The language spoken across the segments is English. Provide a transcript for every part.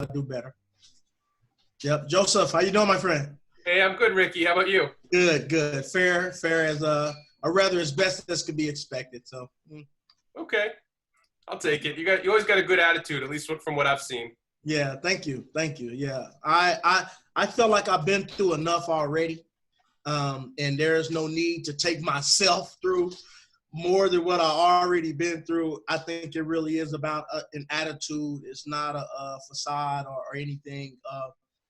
do better. Yep. Joseph, how you doing, my friend? Hey, I'm good, Ricky. How about you? Good, good. Fair as or rather as best as could be expected. So. Okay, I'll take it. You always got a good attitude, at least from what I've seen. Yeah, thank you. Yeah, I feel like I've been through enough already, and there is no need to take myself through more than what I already been through. I think it really is about an attitude. It's not a facade or anything.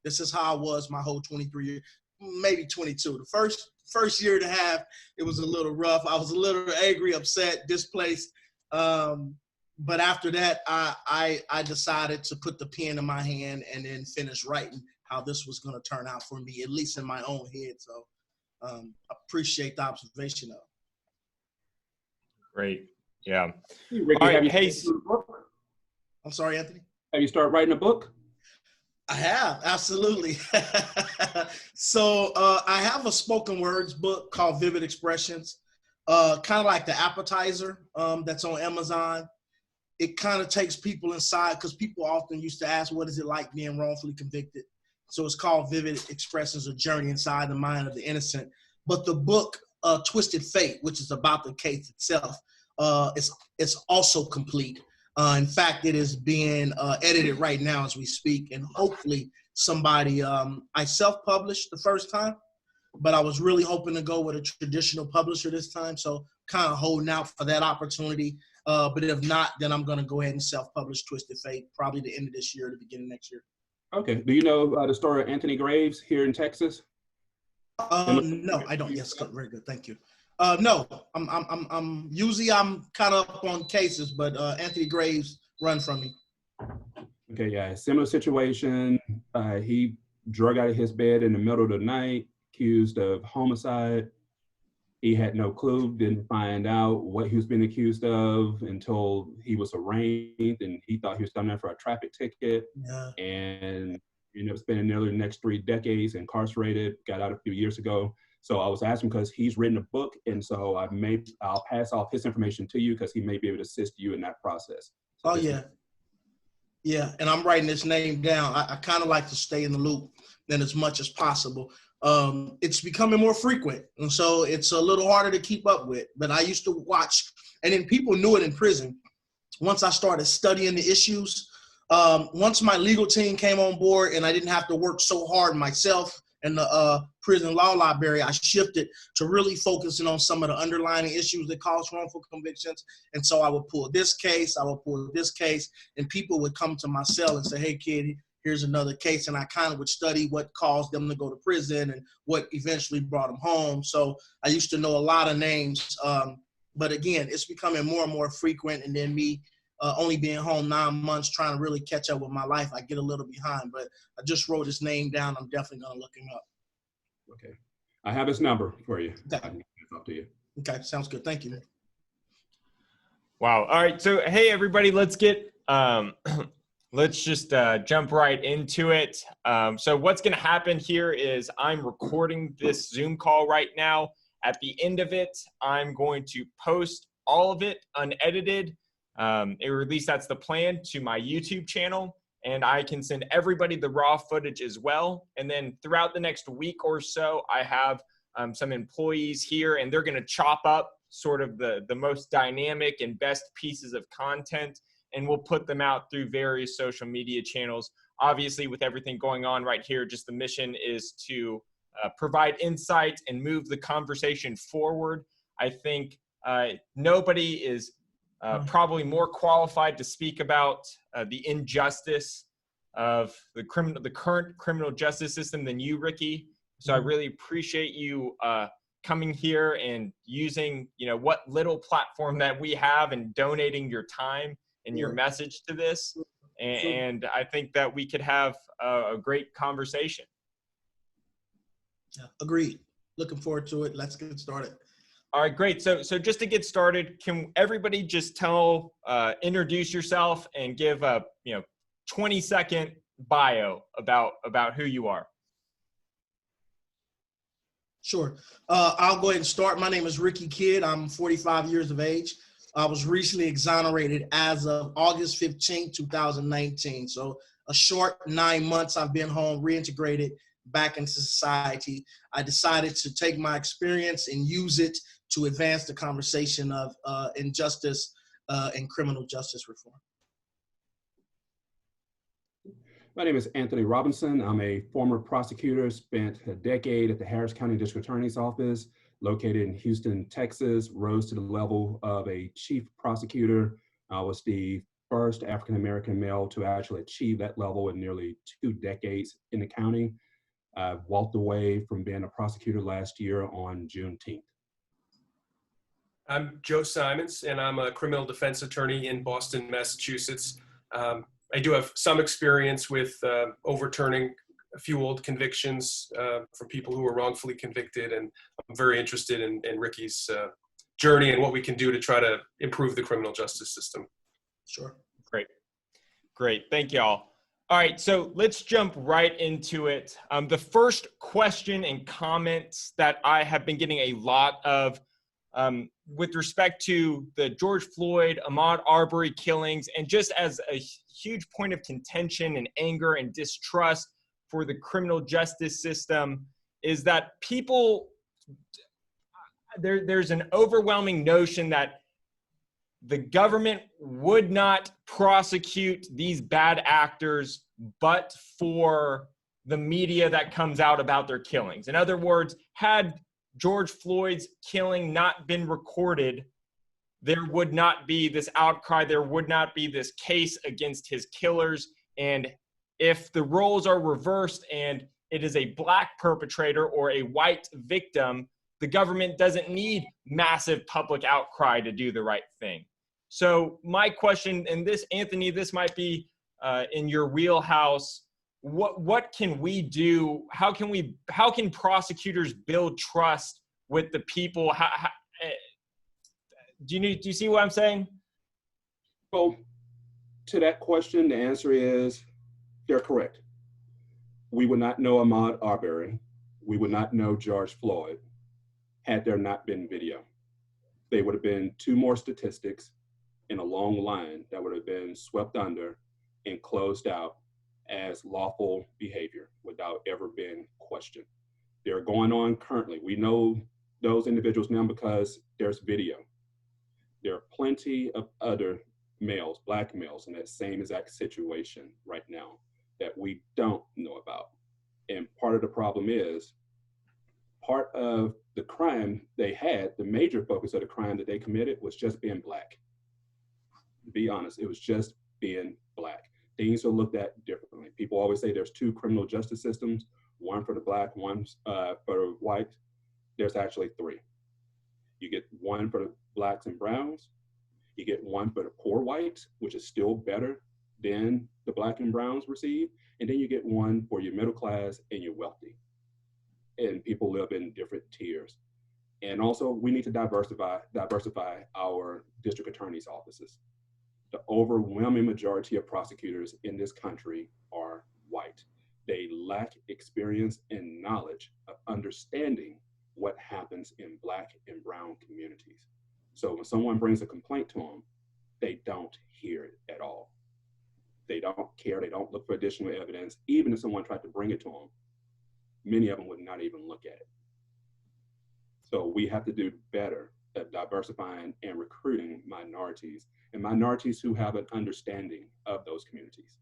This is how I was my whole 23 years, maybe 22. The first year and a half, it was a little rough. I was a little angry, upset, displaced. But after that, I decided to put the pen in my hand and then finish writing how this was going to turn out for me, at least in my own head. So appreciate the observation of. Great. Yeah. Hey, Ricky, all right. Hey, I'm sorry, Anthony. have you started writing a book? I have, absolutely. So I have a spoken words book called Vivid Expressions, kind of like the appetizer that's on Amazon. It kind of takes people inside because people often used to ask, what is it like being wrongfully convicted? So it's called Vivid Expressions, a journey inside the mind of the innocent. But the book, Twisted Fate, which is about the case itself, it's also complete. In fact, it is being edited right now as we speak, and hopefully somebody, I self-published the first time, but I was really hoping to go with a traditional publisher this time, so kind of holding out for that opportunity. But if not, then I'm going to go ahead and self-publish Twisted Fate, probably the end of this year, the beginning of next year. Okay. Do you know the story of Anthony Graves here in Texas? No, I don't. Yes, very good. Thank you. No, I'm usually I'm kind of up on cases, but Anthony Graves run from me. Okay, yeah, similar situation. He drug out of his bed in the middle of the night, accused of homicide. He had no clue, didn't find out what he was being accused of until he was arraigned, and he thought he was coming in for a traffic ticket. Yeah. And ended up spending nearly the next 3 decades incarcerated, got out a few years ago. So I was asking because he's written a book, and so I'll pass off his information to you because he may be able to assist you in that process. So yeah, and I'm writing this name down. I kind of like to stay in the loop then as much as possible. It's becoming more frequent, and so it's a little harder to keep up with. But I used to watch, and then people knew it in prison. Once I started studying the issues, once my legal team came on board and I didn't have to work so hard myself in the prison law library, I shifted to really focusing on some of the underlying issues that cause wrongful convictions. And so I would pull this case, and people would come to my cell and say, hey, kid, here's another case. And I kind of would study what caused them to go to prison and what eventually brought them home. So I used to know a lot of names. But again, it's becoming more and more frequent. And then me only being home 9 months, trying to really catch up with my life, I get a little behind. But I just wrote his name down. I'm definitely going to look him up. Okay. I have his number for you. Okay. I can get it up to you. Okay, sounds good. Thank you. Wow. All right. So, hey, everybody, let's get let's just jump right into it. So what's going to happen here is I'm recording this Zoom call right now. At the end of it, I'm going to post all of it unedited, or at least that's the plan, to my YouTube channel. And I can send everybody the raw footage as well. And then throughout the next week or so, I have some employees here, and they're going to chop up sort of the most dynamic and best pieces of content, and we'll put them out through various social media channels. Obviously, with everything going on right here, just the mission is to provide insight and move the conversation forward. I think nobody is probably more qualified to speak about the injustice of the current criminal justice system than you, Ricky. So I really appreciate you coming here and using, what little platform that we have and donating your time and your message to this. And I think that we could have a great conversation. Yeah, agreed. Looking forward to it. Let's get started. All right, great. So just to get started, can everybody just introduce yourself and give a 20-second bio about who you are? Sure. I'll go ahead and start. My name is Ricky Kidd. I'm 45 years of age. I was recently exonerated as of August 15, 2019. So a short 9 months I've been home, reintegrated back into society, I decided to take my experience and use it to advance the conversation of injustice and criminal justice reform. My name is Anthony Robinson. I'm a former prosecutor, spent a decade at the Harris County District Attorney's Office, located in Houston, Texas, rose to the level of a chief prosecutor. I was the first African-American male to actually achieve that level in nearly 2 decades in the county. I walked away from being a prosecutor last year on Juneteenth. I'm Joe Simons, and I'm a criminal defense attorney in Boston, Massachusetts. I do have some experience with overturning a few old convictions from people who were wrongfully convicted, and I'm very interested in Ricky's journey and what we can do to try to improve the criminal justice system. Sure. Great. Thank y'all. All right, so let's jump right into it. The first question and comments that I have been getting a lot of with respect to the George Floyd, Ahmaud Arbery killings, and just as a huge point of contention and anger and distrust for the criminal justice system, is that people, there's an overwhelming notion that the government would not prosecute these bad actors but for the media that comes out about their killings. In other words, had George Floyd's killing not been recorded, there would not be this outcry, there would not be this case against his killers. And if the roles are reversed and it is a black perpetrator or a white victim, the government doesn't need massive public outcry to do the right thing. So my question, and this, Anthony, this might be in your wheelhouse, what can we do? How can prosecutors build trust with the people? Do you see what I'm saying? Well, to that question, the answer is they're correct. We would not know Ahmaud Arbery. We would not know George Floyd had there not been video. They would have been 2 more statistics in a long line that would have been swept under and closed out as lawful behavior without ever being questioned. They're going on currently. We know those individuals now because there's video. There are plenty of other males, black males, in that same exact situation right now that we don't know about. And part of the problem is, part of the crime they had, the major focus of the crime that they committed was just being black. To be honest, it was just being black. Things are looked at differently. People always say there's 2 criminal justice systems, one for the black, one for the white. There's actually 3. You get one for the blacks and browns. You get one for the poor whites, which is still better than the black and browns receive. And then you get one for your middle class and your wealthy. And people live in different tiers. And also we need to diversify our district attorney's offices. The overwhelming majority of prosecutors in this country are white. They lack experience and knowledge of understanding what happens in black and brown communities. So when someone brings a complaint to them, they don't hear it at all. They don't care, they don't look for additional evidence. Even if someone tried to bring it to them, many of them would not even look at it. So we have to do better at diversifying and recruiting minorities, and minorities who have an understanding of those communities.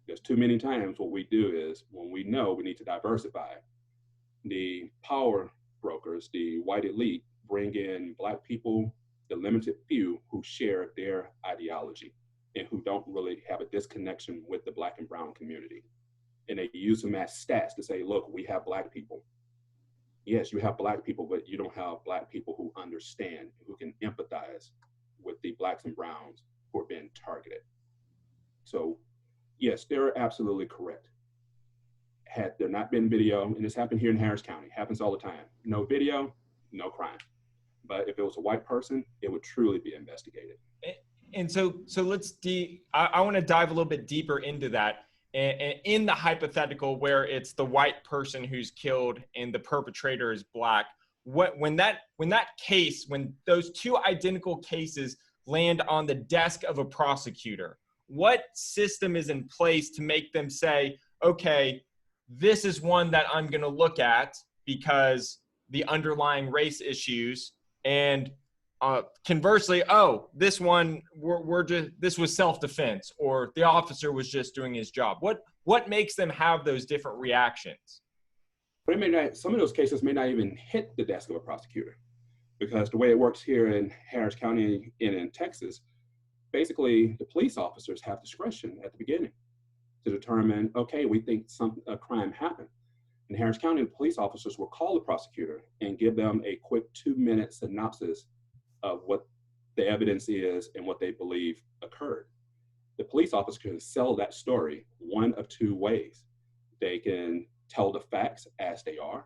Because too many times what we do is, when we know we need to diversify, the power brokers, the white elite, bring in black people, the limited few who share their ideology and who don't really have a disconnection with the black and brown community. And they use them as stats to say, look, we have black people. Yes, you have black people, but you don't have black people who understand, who can empathize with the blacks and browns who are being targeted. So yes, they're absolutely correct. Had there not been video, and this happened here in Harris County, happens all the time. No video, no crime. But if it was a white person, it would truly be investigated. And so let's I want to dive a little bit deeper into that. And in the hypothetical where it's the white person who's killed and the perpetrator is black, when those 2 identical cases land on the desk of a prosecutor, what system is in place to make them say, okay, this is one that I'm going to look at because the underlying race issues, and conversely, oh, this one this was self-defense, or the officer was just doing his job. What makes them have those different reactions? But it may not, some of those cases may not even hit the desk of a prosecutor, because the way it works here in Harris County and in Texas, basically the police officers have discretion at the beginning to determine, okay, we think a crime happened. In Harris County, the police officers will call the prosecutor and give them a quick 2-minute synopsis of what the evidence is and what they believe occurred. The police officer can sell that story one of two ways. They can tell the facts as they are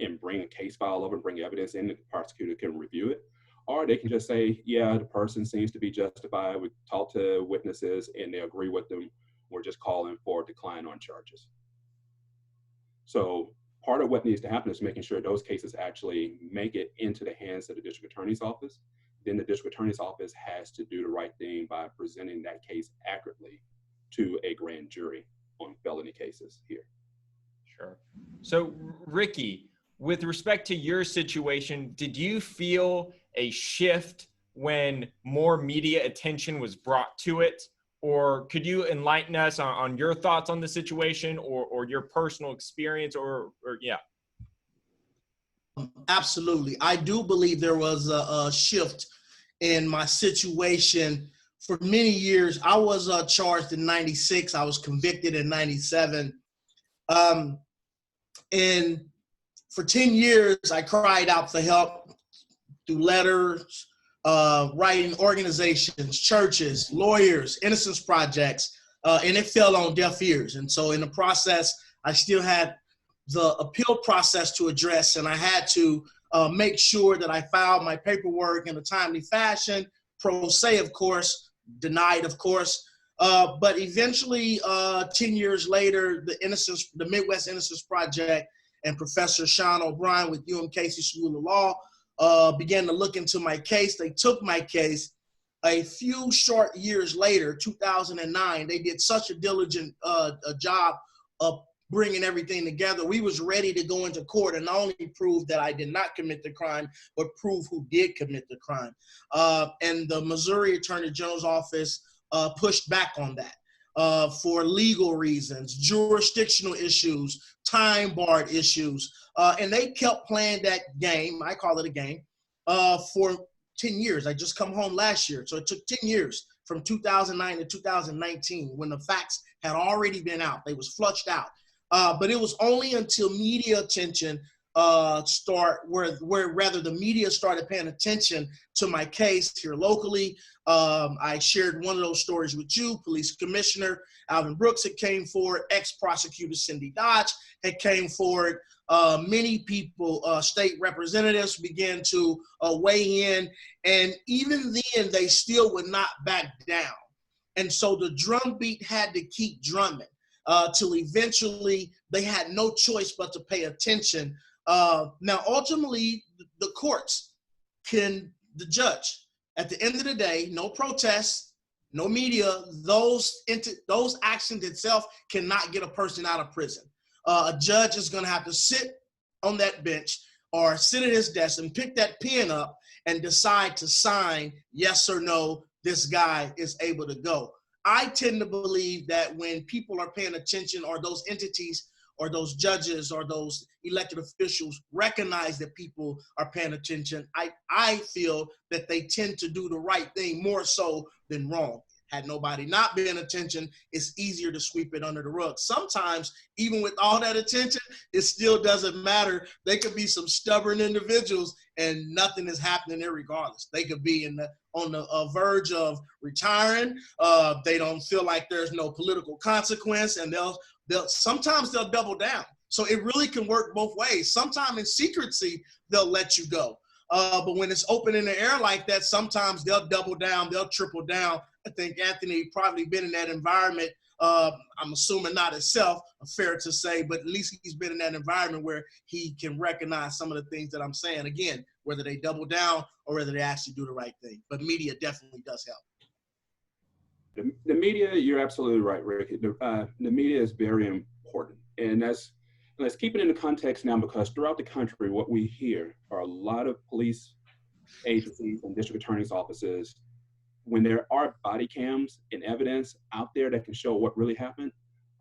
and bring a case file over and bring evidence in, the prosecutor can review it. Or they can just say, yeah, the person seems to be justified. We talked to witnesses and they agree with them. We're just calling for a decline on charges. So part of what needs to happen is making sure those cases actually make it into the hands of the district attorney's office. Then the district attorney's office has to do the right thing by presenting that case accurately to a grand jury on felony cases here. Sure. So Ricky, with respect to your situation, did you feel a shift when more media attention was brought to it? Or could you enlighten us on your thoughts on the situation, or your personal experience, or yeah? Absolutely. I do believe there was a shift in my situation. For many years, I was charged in 96. I was convicted in 97. And for 10 years, I cried out for help through letters, writing organizations, churches, lawyers, innocence projects, and it fell on deaf ears. And so in the process, I still had the appeal process to address, and I had to make sure that I filed my paperwork in a timely fashion, pro se, of course, denied, of course. But eventually, 10 years later, the Midwest Innocence Project and Professor Sean O'Brien with UMKC School of Law began to look into my case. They took my case. A few short years later, 2009, they did such a diligent job of bringing everything together. We was ready to go into court and not only prove that I did not commit the crime, but prove who did commit the crime. And the Missouri Attorney General's office pushed back on that for legal reasons, jurisdictional issues, time-barred issues. And they kept playing that game, I call it a game, for 10 years. I just come home last year. So it took 10 years from 2009 to 2019 when the facts had already been out. They was flushed out. But it was only until media attention where the media started paying attention to my case here locally. I shared one of those stories with you. Police Commissioner Alvin Brooks had came forward. Ex-prosecutor Cindy Dodge had came forward. Many people, state representatives began to weigh in. And even then, they still would not back down. And so the drumbeat had to keep drumming till eventually they had no choice but to pay attention. Now, ultimately, the courts the judge, at the end of the day, no protests, no media, those actions itself cannot get a person out of prison. A judge is going to have to sit on that bench or sit at his desk and pick that pen up and decide to sign yes or no, this guy is able to go. I tend to believe that when people are paying attention, or those entities or those judges or those elected officials recognize that people are paying attention, I feel that they tend to do the right thing more so than wrong. Had nobody not paying attention, it's easier to sweep it under the rug. Sometimes, even with all that attention, it still doesn't matter. They could be some stubborn individuals and nothing is happening there regardless. They could be on the verge of retiring. They don't feel like there's no political consequence, and sometimes they'll double down. So it really can work both ways. Sometimes in secrecy, they'll let you go. But when it's open in the air like that, sometimes they'll double down, they'll triple down. I think Anthony probably been in that environment. I'm assuming not himself, fair to say, but at least he's been in that environment where he can recognize some of the things that I'm saying. Again, whether they double down or whether they actually do the right thing. But media definitely does help. The media, you're absolutely right, Rick. The media is very important. And let's keep it in the context now, because throughout the country, what we hear are a lot of police agencies and district attorneys' offices, when there are body cams and evidence out there that can show what really happened,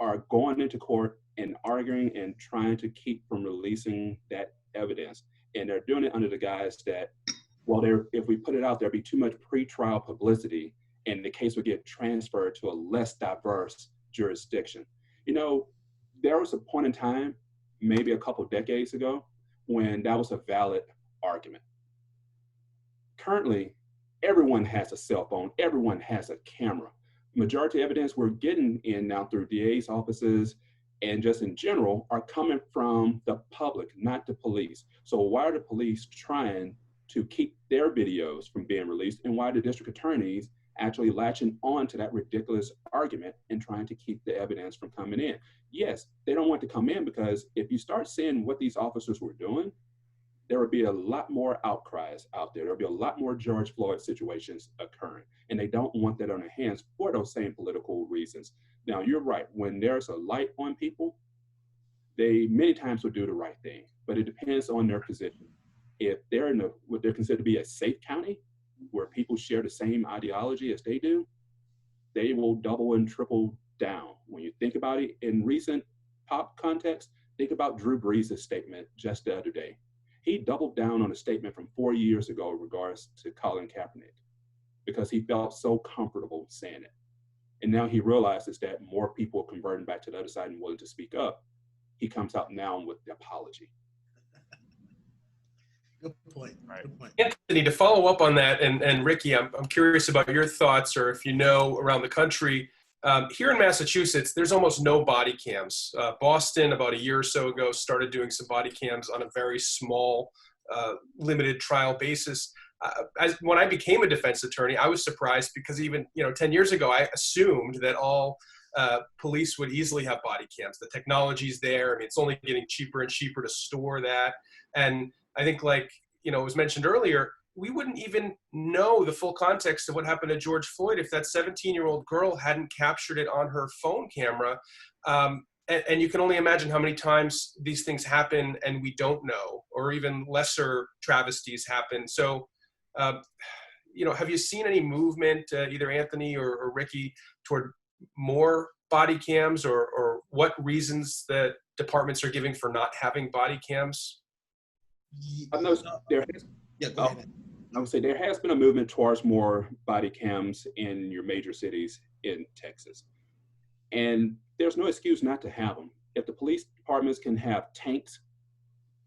are going into court and arguing and trying to keep from releasing that evidence. And they're doing it under the guise that, well, if we put it out, there'd be too much pretrial publicity and the case would get transferred to a less diverse jurisdiction. You know, there was a point in time, maybe a couple of decades ago, when that was a valid argument. Currently, everyone has a cell phone, everyone has a camera. Majority of evidence we're getting in now through DA's offices and just in general are coming from the public, not the police. So why are the police trying to keep their videos from being released, and why are the district attorneys actually latching on to that ridiculous argument and trying to keep the evidence from coming in? Yes, they don't want to come in, because if you start seeing what these officers were doing, there would be a lot more outcries out there. There'll be a lot more George Floyd situations occurring, and they don't want that on their hands for those same political reasons. Now, you're right. When there's a light on people, they many times will do the right thing, but it depends on their position. If they're in what they're considered to be a safe county, where people share the same ideology as they do, they will double and triple down. When you think about it in recent pop context, think about Drew Brees' statement just the other day. He doubled down on a statement from 4 years ago in regards to Colin Kaepernick, because he felt so comfortable saying it. And now he realizes that more people are converting back to the other side and willing to speak up. He comes out now with the apology. Good point. Right. Good point. Anthony, to follow up on that, and Ricky, I'm curious about your thoughts, or if you know around the country. Here in Massachusetts, there's almost no body cams. Boston, about a year or so ago, started doing some body cams on a very small, limited trial basis. When I became a defense attorney, I was surprised, because even 10 years ago, I assumed that all police would easily have body cams. The technology's there. I mean, it's only getting cheaper and cheaper to store that. And I think, like it was mentioned earlier, we wouldn't even know the full context of what happened to George Floyd if that 17-year-old girl hadn't captured it on her phone camera. And you can only imagine how many times these things happen and we don't know, or even lesser travesties happen. So, have you seen any movement, either Anthony or Ricky, toward more body cams, or what reasons that departments are giving for not having body cams? I know there has, Yeah, go ahead. I would say there has been a movement towards more body cams in your major cities in Texas. And there's no excuse not to have them. If the police departments can have tanks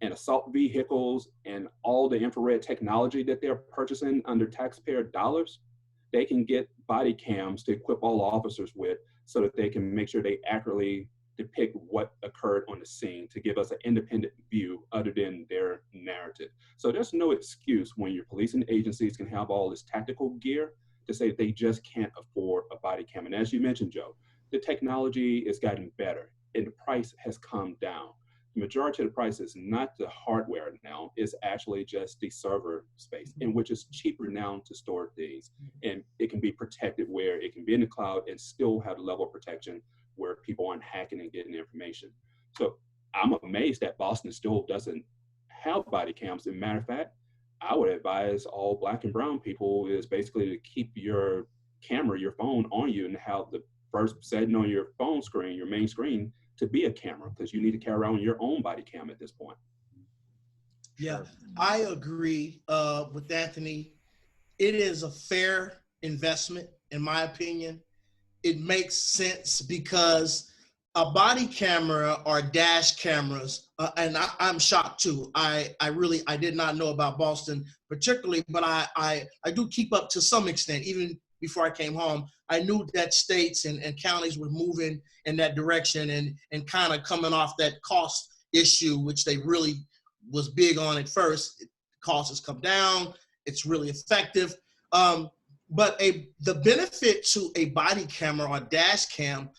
and assault vehicles and all the infrared technology that they're purchasing under taxpayer dollars, they can get body cams to equip all officers with, so that they can make sure they accurately depict what occurred on the scene, to give us an independent view other than their narrative. So there's no excuse when your policing agencies can have all this tactical gear to say they just can't afford a body cam. And as you mentioned, Joe, the technology is getting better and the price has come down. The majority of the price is not the hardware now, it's actually just the server space, in which is cheaper now to store things. And it can be protected where it can be in the cloud and still have a level of protection where people aren't hacking and getting information. So I'm amazed that Boston still doesn't have body cams. As a matter of fact, I would advise all Black and brown people is basically to keep your camera, your phone on you, and have the first setting on your phone screen, your main screen, to be a camera, because you need to carry around your own body cam at this point. Yeah, I agree with Anthony. It is a fair investment, in my opinion. It makes sense, because a body camera or dash cameras, and I'm shocked too. I did not know about Boston particularly, but I do keep up to some extent. Even before I came home, I knew that states and counties were moving in that direction and kind of coming off that cost issue, which they really was big on at first. Cost has come down. It's really effective. But the benefit to a body camera or dash cam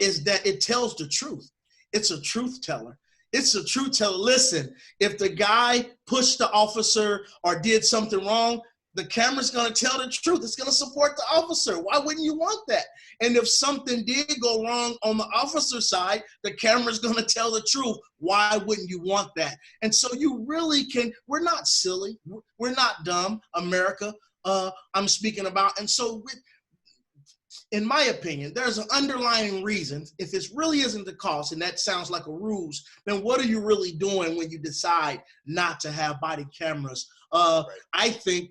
is that it tells the truth. It's a truth teller. It's a truth teller. Listen, if the guy pushed the officer or did something wrong, the camera's going to tell the truth. It's going to support the officer. Why wouldn't you want that? And if something did go wrong on the officer's side, the camera's going to tell the truth. Why wouldn't you want that? And so you really can, we're not silly. We're not dumb, America. I'm speaking about. And so in my opinion, there's an underlying reason. If it really isn't the cost, and that sounds like a ruse, then what are you really doing when you decide not to have body cameras? I think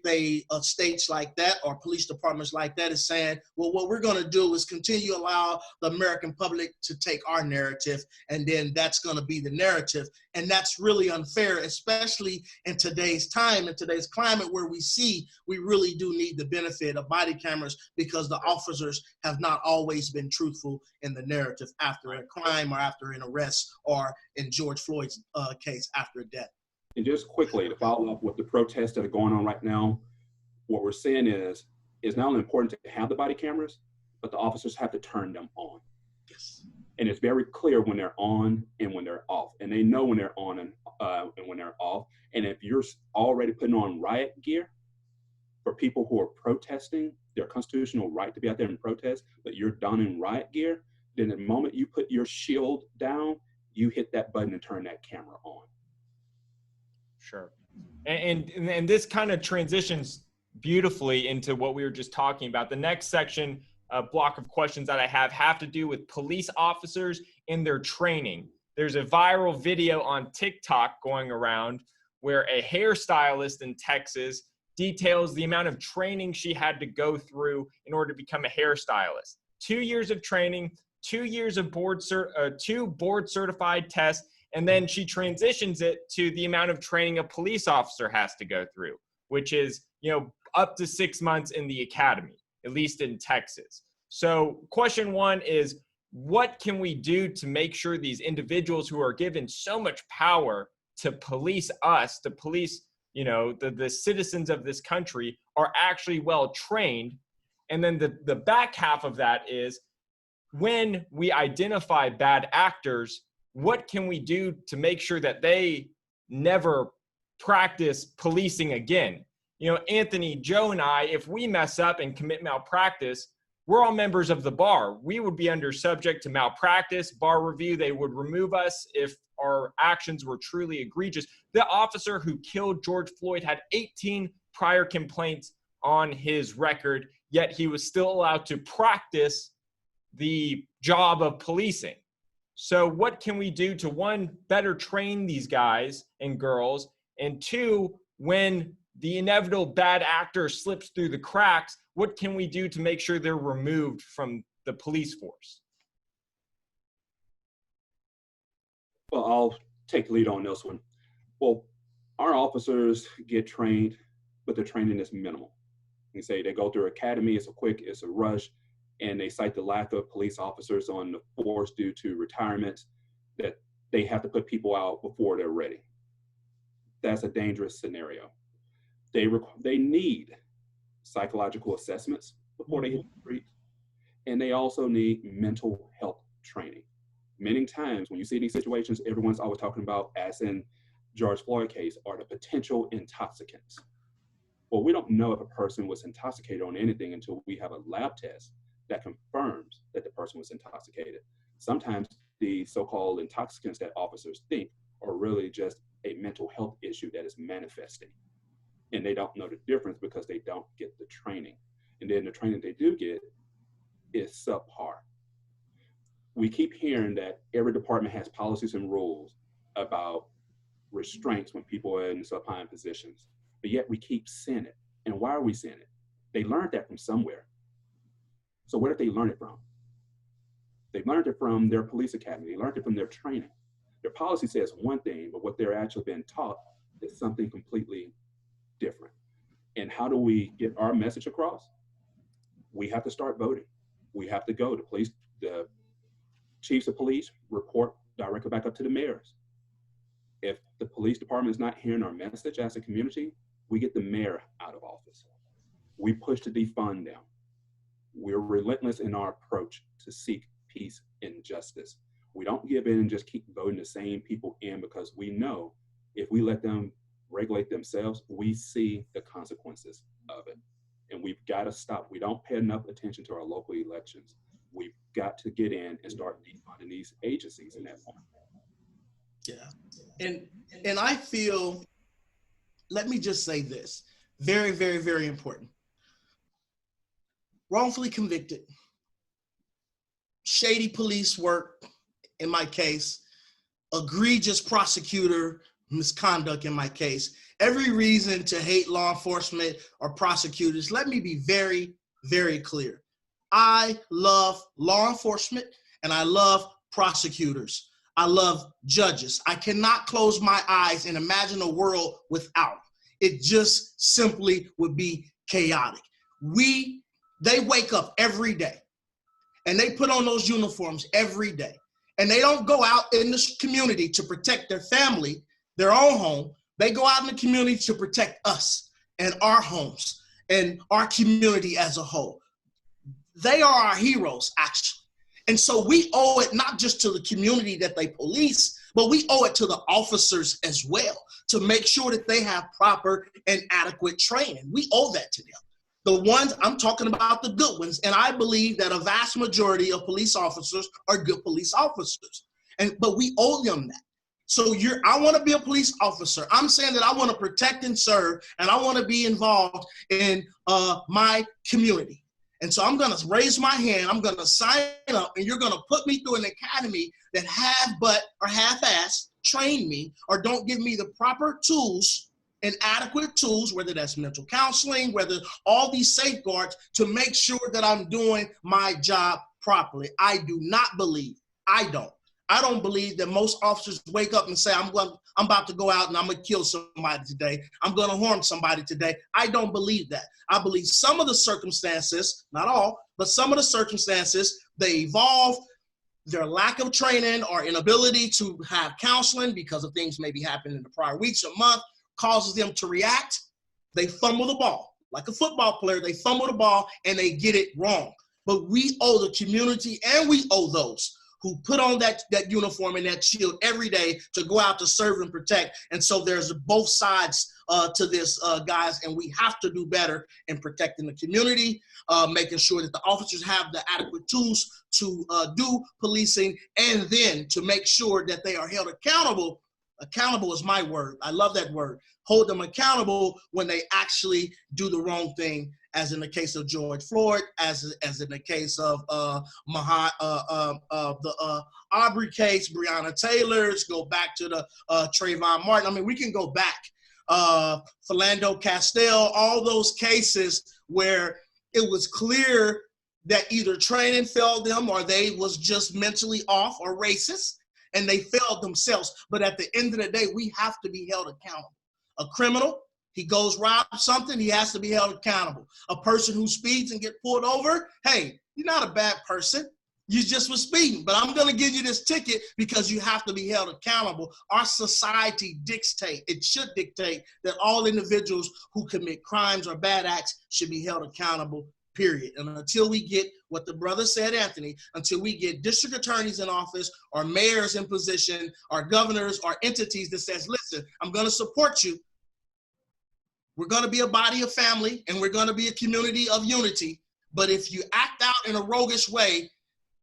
states like that or police departments like that is saying, well, what we're going to do is continue to allow the American public to take our narrative, and then that's going to be the narrative. And that's really unfair, especially in today's time, in today's climate, where we really do need the benefit of body cameras because the officers have not always been truthful in the narrative after a crime or after an arrest, or in George Floyd's case, after a death. And just quickly to follow up with the protests that are going on right now, what we're saying is it's not only important to have the body cameras, but the officers have to turn them on. Yes. And it's very clear when they're on and when they're off. And they know when they're on and when they're off. And if you're already putting on riot gear for people who are protesting their constitutional right to be out there and protest, but you're donning riot gear, then the moment you put your shield down, you hit that button and turn that camera on. Sure. And this kind of transitions beautifully into what we were just talking about. The next section, block of questions that I have to do with police officers and their training. There's a viral video on TikTok going around where a hairstylist in Texas details the amount of training she had to go through in order to become a hairstylist. 2 years of training, 2 years of two board certified tests, and then she transitions it to the amount of training a police officer has to go through, which is, up to 6 months in the academy, at least in Texas. So question one is, what can we do to make sure these individuals who are given so much power to police us, to police, the citizens of this country, are actually well trained? And then the back half of that is, when we identify bad actors, what can we do to make sure that they never practice policing again? Anthony, Joe, and I, if we mess up and commit malpractice, we're all members of the bar. We would be under subject to malpractice, bar review. They would remove us if our actions were truly egregious. The officer who killed George Floyd had 18 prior complaints on his record, yet he was still allowed to practice the job of policing. So what can we do to, one, better train these guys and girls, and two, when the inevitable bad actor slips through the cracks, what can we do to make sure they're removed from the police force? Well, I'll take the lead on this one. Well, our officers get trained, but the training is minimal. You say they go through academy, it's a rush, and they cite the lack of police officers on the force due to retirement, that they have to put people out before they're ready. That's a dangerous scenario. They need psychological assessments before they hit the street, and they also need mental health training. Many times when you see these situations, everyone's always talking about, as in George Floyd case, are the potential intoxicants. Well, we don't know if a person was intoxicated on anything until we have a lab test that confirms that the person was intoxicated. Sometimes the so-called intoxicants that officers think are really just a mental health issue that is manifesting. And they don't know the difference because they don't get the training. And then the training they do get is subpar. We keep hearing that every department has policies and rules about restraints when people are in supine positions, but yet we keep seeing it. And why are we seeing it? They learned that from somewhere. So where did they learn it from? They learned it from their police academy. They learned it from their training. Their policy says one thing, but what they're actually being taught is something completely different. And how do we get our message across? We have to start voting. We have to go to police, the chiefs of police report directly back up to the mayors. If the police department is not hearing our message as a community, we get the mayor out of office. We push to defund them. We're relentless in our approach to seek peace and justice. We don't give in and just keep voting the same people in, because we know if we let them regulate themselves, we see the consequences of it. And we've got to stop. We don't pay enough attention to our local elections. We've got to get in and start defunding these agencies in that point. Yeah. And I feel, let me just say this, very, very, very important. Wrongfully convicted, shady police work, in my case, egregious prosecutor misconduct, in my case, every reason to hate law enforcement or prosecutors. Let me be very, very clear. I love law enforcement and I love prosecutors. I love judges. I cannot close my eyes and imagine a world without. It just simply would be chaotic. They wake up every day and they put on those uniforms every day. And they don't go out in the community to protect their family, their own home. They go out in the community to protect us and our homes and our community as a whole. They are our heroes, actually. And so we owe it not just to the community that they police, but we owe it to the officers as well to make sure that they have proper and adequate training. We owe that to them. The ones, I'm talking about the good ones, and I believe that a vast majority of police officers are good police officers, but we owe them that. So I want to be a police officer. I'm saying that I want to protect and serve, and I want to be involved in my community. And so I'm going to raise my hand, I'm going to sign up, and you're going to put me through an academy that half-ass train me or don't give me the proper tools and adequate tools, whether that's mental counseling, whether all these safeguards to make sure that I'm doing my job properly. I don't believe that most officers wake up and say, I'm about to go out and I'm going to kill somebody today. I'm going to harm somebody today. I don't believe that. I believe some of the circumstances, not all, but some of the circumstances, they evolve. Their lack of training or inability to have counseling because of things maybe happened in the prior weeks or month causes them to react. They fumble the ball. Like a football player, they fumble the ball and they get it wrong. But we owe the community and we owe those who put on that uniform and that shield every day to go out to serve and protect. And so there's both sides to this, guys, and we have to do better in protecting the community, making sure that the officers have the adequate tools to do policing, and then to make sure that they are held accountable. Accountable is my word. I love that word. Hold them accountable when they actually do the wrong thing, as in the case of George Floyd, as in the case of the Aubrey case, Breonna Taylor's, go back to the Trayvon Martin. I mean, we can go back. Philando Castile, all those cases where it was clear that either training failed them or they was just mentally off or racist, and they failed themselves. But at the end of the day, we have to be held accountable. A criminal, he goes rob something, he has to be held accountable. A person who speeds and get pulled over, hey, you're not a bad person. You just was speeding, but I'm going to give you this ticket because you have to be held accountable. Our society should dictate that all individuals who commit crimes or bad acts should be held accountable, period. And until we get what the brother said, Anthony, until we get district attorneys in office or mayors in position or governors or entities that says, listen, I'm going to support you. We're going to be a body of family and we're going to be a community of unity. But if you act out in a roguish way,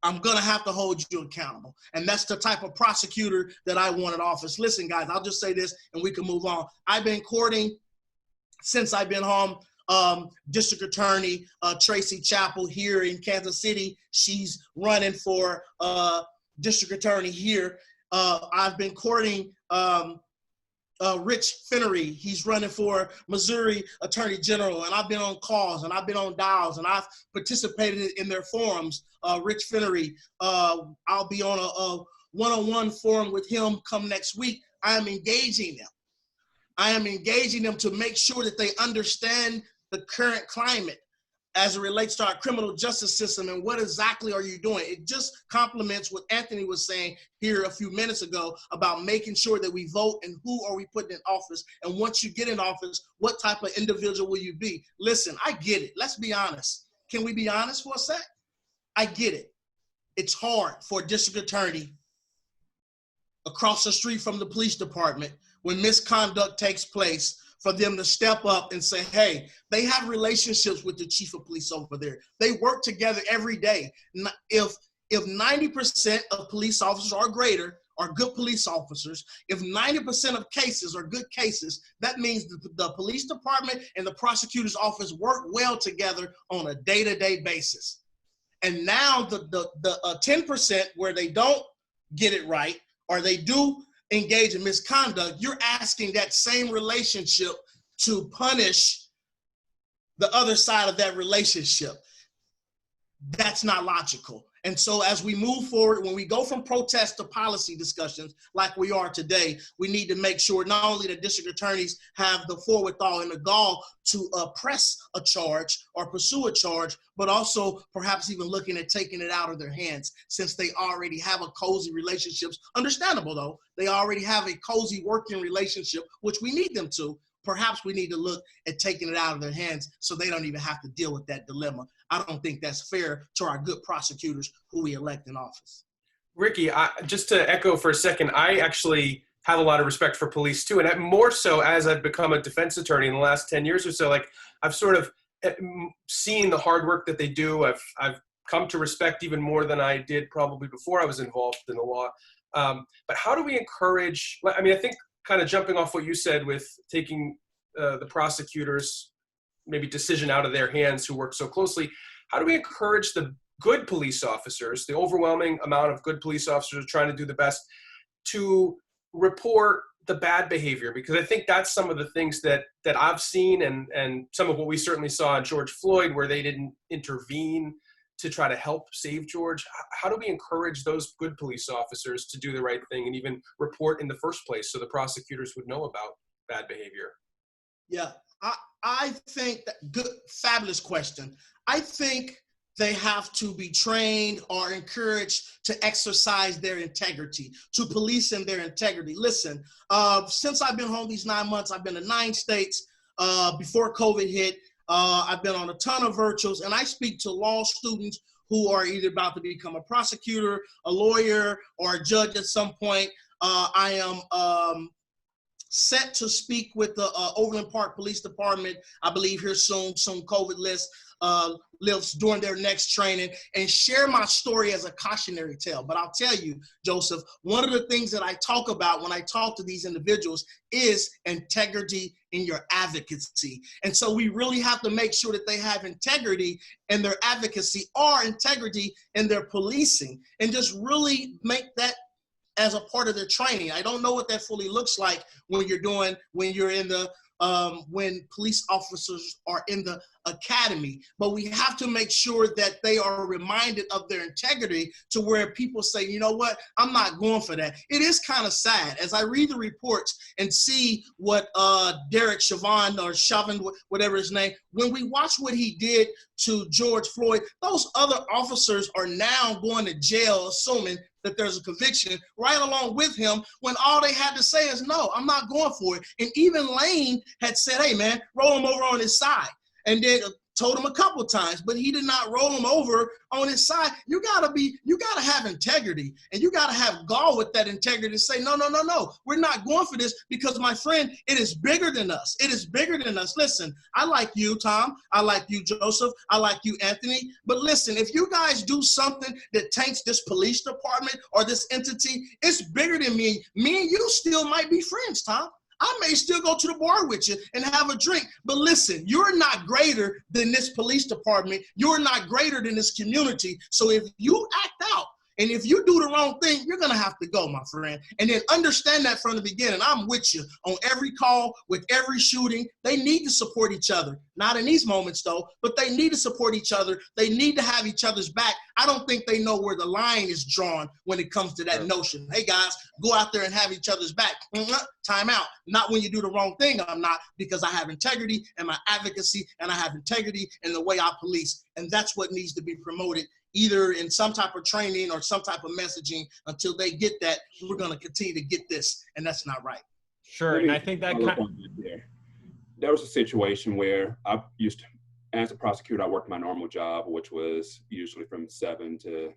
I'm going to have to hold you accountable. And that's the type of prosecutor that I want in office. Listen, guys, I'll just say this and we can move on. I've been courting since I've been home. District Attorney Tracy Chappell here in Kansas City. She's running for District Attorney here. I've been courting Rich Finnery. He's running for Missouri Attorney General, and I've been on calls and I've been on dials and I've participated in their forums. Rich Finnery, I'll be on a one-on-one forum with him come next week. I am engaging them. I am engaging them to make sure that they understand the current climate as it relates to our criminal justice system and what exactly are you doing. It just complements what Anthony was saying here a few minutes ago about making sure that we vote and who are we putting in office. And once you get in office, what type of individual will you be? Listen, I get it. Let's be honest. Can we be honest for a sec? I get it. It's hard for a district attorney across the street from the police department when misconduct takes place, for them to step up and say, hey, they have relationships with the chief of police over there. They work together every day. If 90% of police officers or greater are good police officers, if 90% of cases are good cases, that means the police department and the prosecutor's office work well together on a day-to-day basis. And now the 10% where they don't get it right, or they do engage in misconduct, you're asking that same relationship to punish the other side of that relationship. That's not logical. And so as we move forward, when we go from protest to policy discussions like we are today, we need to make sure not only the district attorneys have the forethought and the gall to press a charge or pursue a charge, but also perhaps even looking at taking it out of their hands, since they already have a cozy relationships. Understandable though, they already have a cozy working relationship, which we need them to. Perhaps we need to look at taking it out of their hands so they don't even have to deal with that dilemma. I don't think that's fair to our good prosecutors who we elect in office. Ricky, just to echo for a second, I actually have a lot of respect for police too. And more so as I've become a defense attorney in the last 10 years or so, like I've sort of seen the hard work that they do. I've come to respect even more than I did probably before I was involved in the law. But how do we encourage, I mean, I think kind of jumping off what you said with taking the prosecutors' maybe decision out of their hands who work so closely, how do we encourage the good police officers, the overwhelming amount of good police officers trying to do the best, to report the bad behavior? Because I think that's some of the things that I've seen, and some of what we certainly saw in George Floyd, where they didn't intervene to try to help save George. How do we encourage those good police officers to do the right thing and even report in the first place so the prosecutors would know about bad behavior? Yeah, I think fabulous question. I think they have to be trained or encouraged to exercise their integrity, to police in their integrity. Listen, since I've been home these 9 months, I've been to 9 states. Before COVID hit, I've been on a ton of virtuals, and I speak to law students who are either about to become a prosecutor, a lawyer, or a judge at some point. I am set to speak with the Overland Park Police Department, I believe here soon COVID lifts during their next training, and share my story as a cautionary tale. But I'll tell you, Joseph, one of the things that I talk about when I talk to these individuals is integrity in your advocacy. And so we really have to make sure that they have integrity in their advocacy or integrity in their policing, and just really make that as a part of their training. I don't know what that fully looks like when police officers are in the academy, but we have to make sure that they are reminded of their integrity, to where people say, you know what, I'm not going for that. It is kind of sad as I read the reports and see what Derek Chauvin, whatever his name, when we watch what he did to George Floyd, those other officers are now going to jail, assuming that there's a conviction right along with him, when all they had to say is, no, I'm not going for it. And even Lane had said, hey man, roll him over on his side. And then told him a couple of times, but he did not roll him over on his side. You gotta have integrity, and you gotta have gall with that integrity to say, no, we're not going for this, because my friend, it is bigger than us. It is bigger than us. Listen, I like you, Tom. I like you, Joseph. I like you, Anthony. But listen, if you guys do something that taints this police department or this entity, it's bigger than me. Me and you still might be friends, Tom. I may still go to the bar with you and have a drink, but listen, you're not greater than this police department. You're not greater than this community. So if you act out, and if you do the wrong thing, you're going to have to go, my friend. And then understand that from the beginning. I'm with you on every call, with every shooting. They need to support each other. Not in these moments, though, but they need to support each other. They need to have each other's back. I don't think they know where the line is drawn when it comes to that notion. Hey, guys, go out there and have each other's back. Time out. Not when you do the wrong thing. I'm not, because I have integrity in my advocacy, and I have integrity in the way I police. And that's what needs to be promoted, either in some type of training or some type of messaging. Until they get that, we're going to continue to get this, and that's not right. Sure, and I think that there was a situation where I used to, as a prosecutor, I worked my normal job, which was usually from 7 to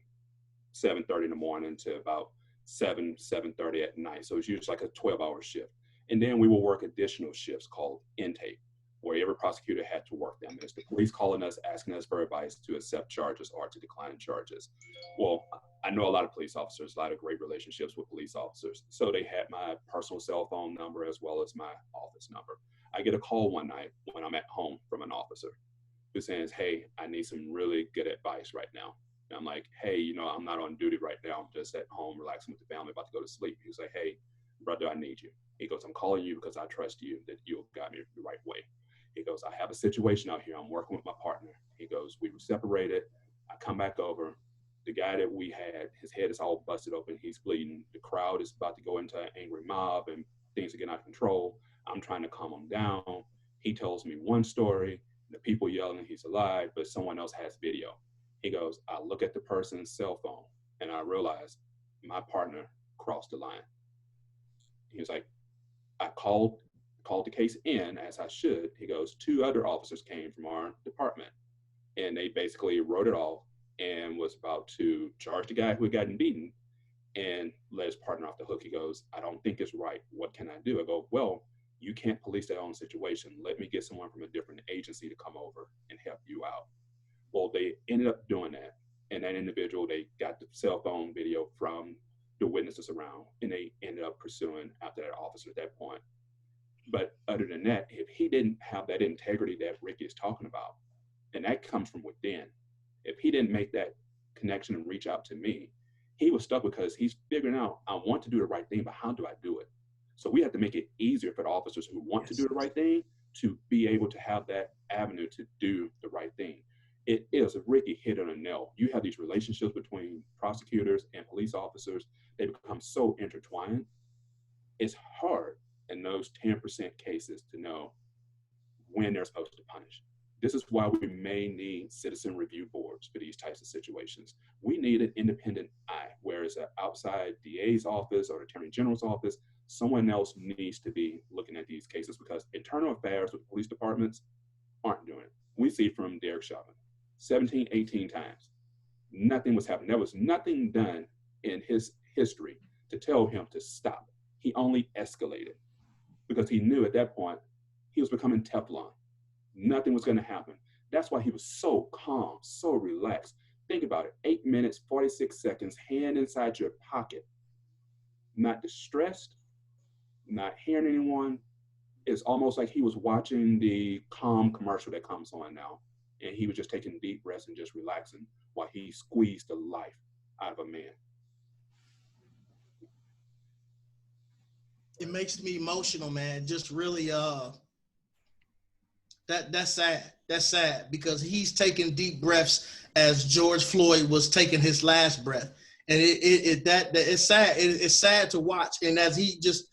7:30 in the morning to about 7:30 at night. So it was usually like a 12-hour shift. And then we will work additional shifts called intake, where every prosecutor had to work them. It's the police calling us, asking us for advice to accept charges or to decline charges. Well, I know a lot of police officers, a lot of great relationships with police officers. So they had my personal cell phone number as well as my office number. I get a call one night when I'm at home from an officer who says, hey, I need some really good advice right now. And I'm like, hey, you know, I'm not on duty right now. I'm just at home relaxing with the family, about to go to sleep. He's like, hey, brother, I need you. He goes, I'm calling you because I trust you that you'll guide me the right way. He goes, I have a situation out here. I'm working with my partner. He goes, we were separated. I come back over. The guy that we had, his head is all busted open. He's bleeding. The crowd is about to go into an angry mob and things are getting out of control. I'm trying to calm him down. He tells me one story. The people yelling he's alive, but someone else has video. He goes, I look at the person's cell phone and I realize my partner crossed the line. He was like, I called the case in as I should. He goes, 2 other officers came from our department and they basically wrote it off and was about to charge the guy who had gotten beaten and let his partner off the hook. He goes, I don't think it's right. What can I do? I go, well, you can't police that own situation. Let me get someone from a different agency to come over and help you out. Well, they ended up doing that. And that individual, they got the cell phone video from the witnesses around and they ended up pursuing after that officer at that point. But other than that, if he didn't have that integrity that Ricky is talking about, and that comes from within, if he didn't make that connection and reach out to me, he was stuck because he's figuring out, I want to do the right thing, but how do I do it? So we have to make it easier for the officers who want to do the right thing to be able to have that avenue to do the right thing. It is, Ricky hit on a nail. You have these relationships between prosecutors and police officers. They become so intertwined. It's hard in those 10% cases to know when they're supposed to punish. This is why we may need citizen review boards for these types of situations. We need an independent eye, whereas an outside DA's office or Attorney General's office, someone else needs to be looking at these cases because internal affairs with police departments aren't doing it. We see from Derek Chauvin, 17, 18 times. Nothing was happening. There was nothing done in his history to tell him to stop. He only escalated because he knew at that point he was becoming Teflon. Nothing was going to happen. That's why he was so calm, so relaxed. Think about it, 8 minutes, 46 seconds, hand inside your pocket, not distressed, not hearing anyone. It's almost like he was watching the Calm commercial that comes on now. And he was just taking deep breaths and just relaxing while he squeezed the life out of a man. It makes me emotional, man. Just really, that's sad. That's sad because he's taking deep breaths as George Floyd was taking his last breath. And it's sad. It's sad to watch. And as he just,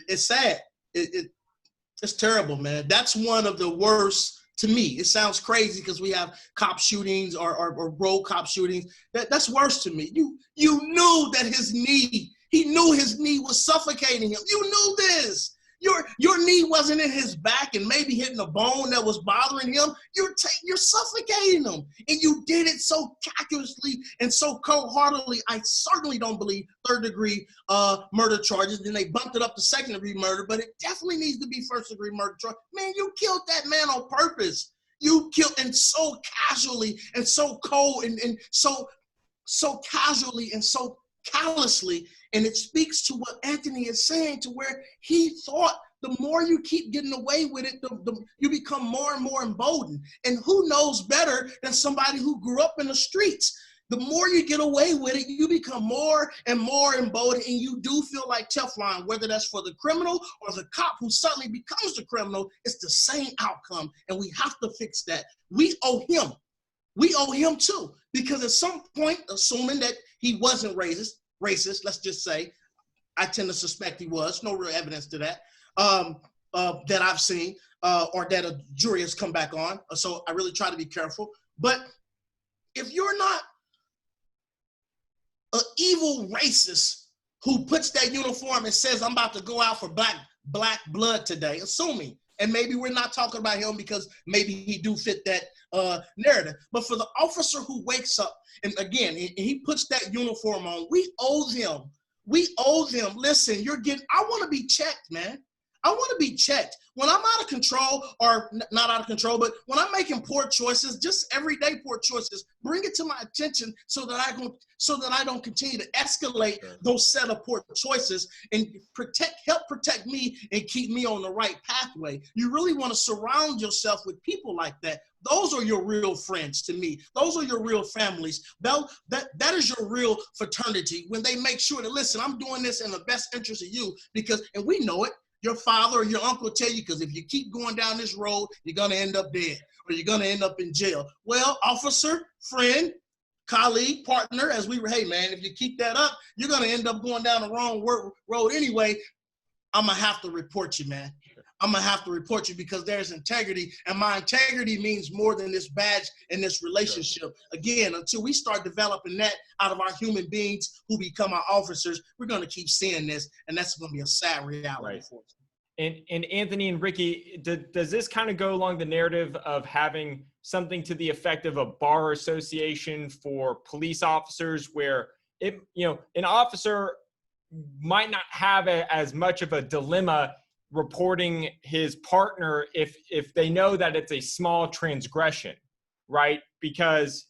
it's sad. It's terrible, man. That's one of the worst. To me, it sounds crazy because we have cop shootings or road cop shootings. That's worse to me. You knew that he knew his knee was suffocating him. You knew this. Your knee wasn't in his back and maybe hitting a bone that was bothering him. You're suffocating him. And you did it so calculously and so cold-heartedly. I certainly don't believe third-degree murder charges. Then they bumped it up to second-degree murder, but it definitely needs to be first-degree murder charge. Man, you killed that man on purpose. You killed and so casually and so cold and so casually and so callously. And it speaks to what Anthony is saying, to where he thought the more you keep getting away with it, you become more and more emboldened. And who knows better than somebody who grew up in the streets? The more you get away with it, you become more and more emboldened, and you do feel like Teflon, whether that's for the criminal or the cop who suddenly becomes the criminal. It's the same outcome, and we have to fix that. We owe him. We owe him too, because at some point, assuming that he wasn't racist, let's just say, I tend to suspect he was, no real evidence to that, that I've seen, or that a jury has come back on. So I really try to be careful. But if you're not an evil racist who puts that uniform and says, I'm about to go out for black blood today, assuming, and maybe we're not talking about him because maybe he do fit that narrative. But for the officer who wakes up, and again, he puts that uniform on, we owe them. We owe them. Listen, I want to be checked, man. I want to be checked. When I'm out of control, or not out of control, but when I'm making poor choices, just everyday poor choices, bring it to my attention so that I don't continue to escalate those set of poor choices, and help protect me and keep me on the right pathway. You really want to surround yourself with people like that. Those are your real friends to me. Those are your real families. That is your real fraternity, when they make sure that, listen, I'm doing this in the best interest of you, and we know it. Your father or your uncle will tell you, because if you keep going down this road, you're going to end up dead, or you're going to end up in jail. Well, officer, friend, colleague, partner, hey man, if you keep that up, you're going to end up going down the wrong road anyway. I'm going to have to report you, man. I'm going to have to report you, because there's integrity, and my integrity means more than this badge and this relationship. Again, until we start developing that out of our human beings who become our officers, we're going to keep seeing this, and that's going to be a sad reality for us. And Anthony and Ricky, does this kind of go along the narrative of having something to the effect of a bar association for police officers, where an officer might not have as much of a dilemma reporting his partner if they know that it's a small transgression, right? Because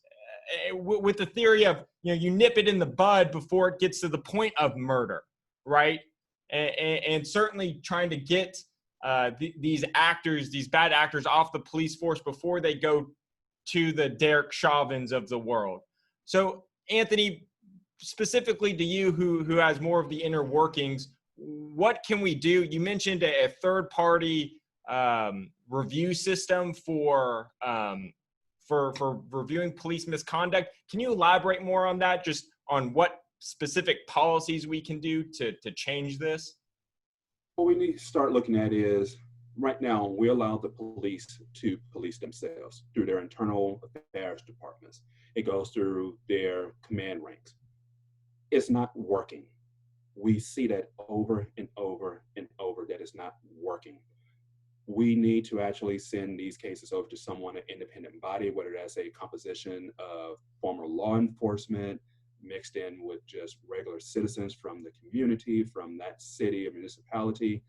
with the theory of, you nip it in the bud before it gets to the point of murder, right? And certainly trying to get these bad actors off the police force before they go to the Derek Chauvins of the world. So Anthony, specifically to you, who has more of the inner workings, what can we do? You mentioned a third-party review system for reviewing police misconduct. Can you elaborate more on that, just on what specific policies we can do to change this? What we need to start looking at is, right now, we allow the police to police themselves through their internal affairs departments. It goes through their command ranks. It's not working. We see that over and over and over, that it's not working. We need to actually send these cases over to someone, an independent body, whether that's a composition of former law enforcement mixed in with just regular citizens from the community, from that city or municipality.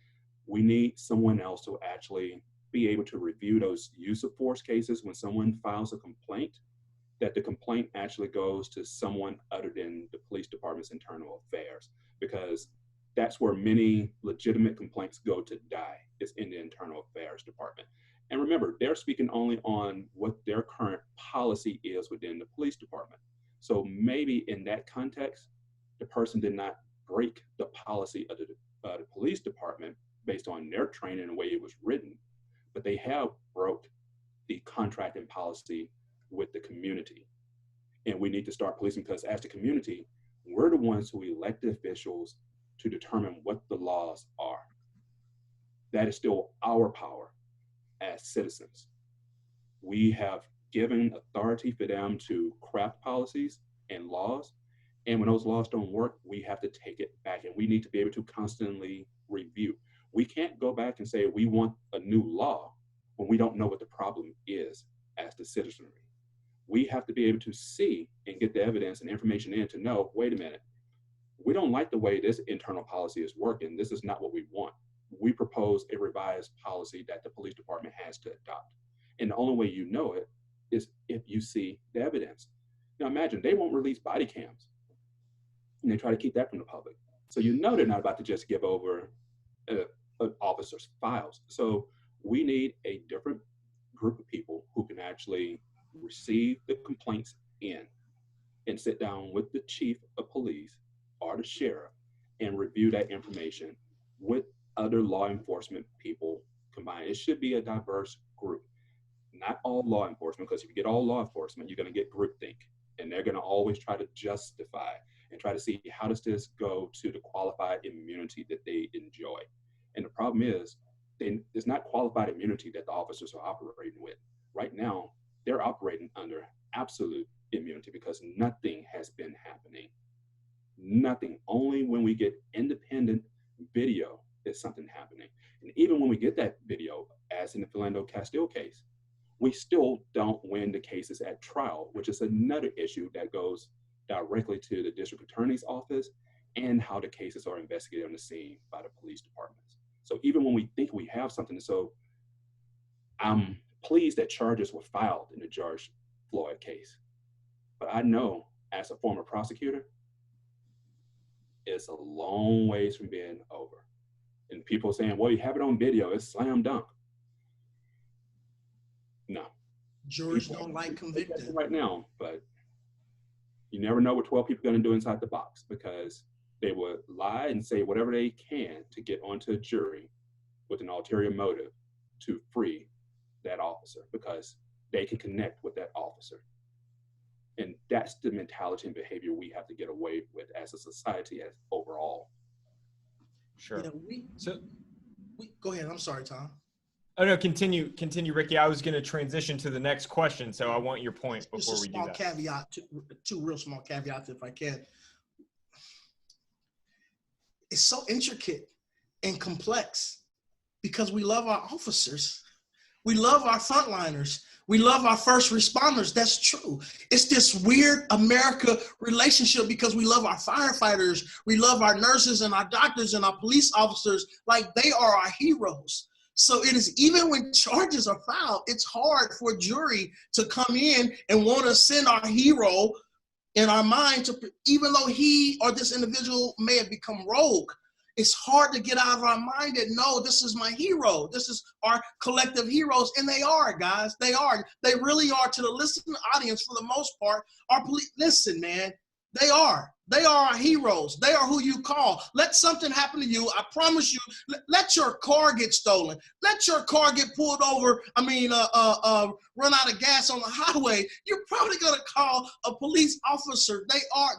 We need someone else to actually be able to review those use of force cases when someone files a complaint, that the complaint actually goes to someone other than the police department's internal affairs, because that's where many legitimate complaints go to die, is in the internal affairs department. And remember, they're speaking only on what their current policy is within the police department. So maybe in that context, the person did not break the policy of the police department based on their training and the way it was written, but they have broke the contracting policy with the community. And we need to start policing, because as the community, we're the ones who elect the officials to determine what the laws are. That is still our power as citizens. We have given authority for them to craft policies and laws. And when those laws don't work, we have to take it back, and we need to be able to constantly review. We can't go back and say we want a new law when we don't know what the problem is as the citizenry. We have to be able to see and get the evidence and information in to know, wait a minute, we don't like the way this internal policy is working. This is not what we want. We propose a revised policy that the police department has to adopt. And the only way you know it is if you see the evidence. Now imagine, they won't release body cams, and they try to keep that from the public. So you know they're not about to just give over an officer's files. So we need a different group of people who can actually receive the complaints in and sit down with the chief of police or the sheriff and review that information with other law enforcement people combined. It should be a diverse group, not all law enforcement, because if you get all law enforcement, you're going to get groupthink, and they're going to always try to justify and try to see, how does this go to the qualified immunity that they enjoy? And the problem is, it's not qualified immunity that the officers are operating with. Right now, they're operating under absolute immunity, because nothing has been happening. Nothing. Only when we get independent video is something happening. And even when we get that video, as in the Philando Castile case, we still don't win the cases at trial, which is another issue that goes directly to the district attorney's office and how the cases are investigated on the scene by the police departments. So even when we think we have something, so I'm pleased that charges were filed in the George Floyd case. But I know as a former prosecutor, it's a long ways from being over. And people saying, well, you have it on video, it's slam dunk. No. Juries don't like convicted. Right now, but you never know what 12 people are going to do inside the box, because they would lie and say whatever they can to get onto a jury with an ulterior motive to free that officer, because they can connect with that officer. And that's the mentality and behavior we have to get away with as a society as overall. Sure. Yeah, go ahead. I'm sorry, Tom. Oh no, continue, Ricky. I was going to transition to the next question, so I want your point before we do that. Just a small caveat, two real small caveats, if I can. It's so intricate and complex because we love our officers. We love our frontliners. We love our first responders. That's true. It's this weird America relationship because we love our firefighters. We love our nurses and our doctors and our police officers like they are our heroes. So it is, even when charges are filed, it's hard for a jury to come in and want to send our hero in our mind to, even though he or this individual may have become rogue. It's hard to get out of our mind that, no, this is my hero. This is our collective heroes. And they are, guys. They are. They really are, to the listening audience for the most part. Our police, listen, man, they are. They are our heroes. They are who you call. Let something happen to you. I promise you, let your car get stolen. Let your car get pulled over. Run out of gas on the highway. You're probably going to call a police officer.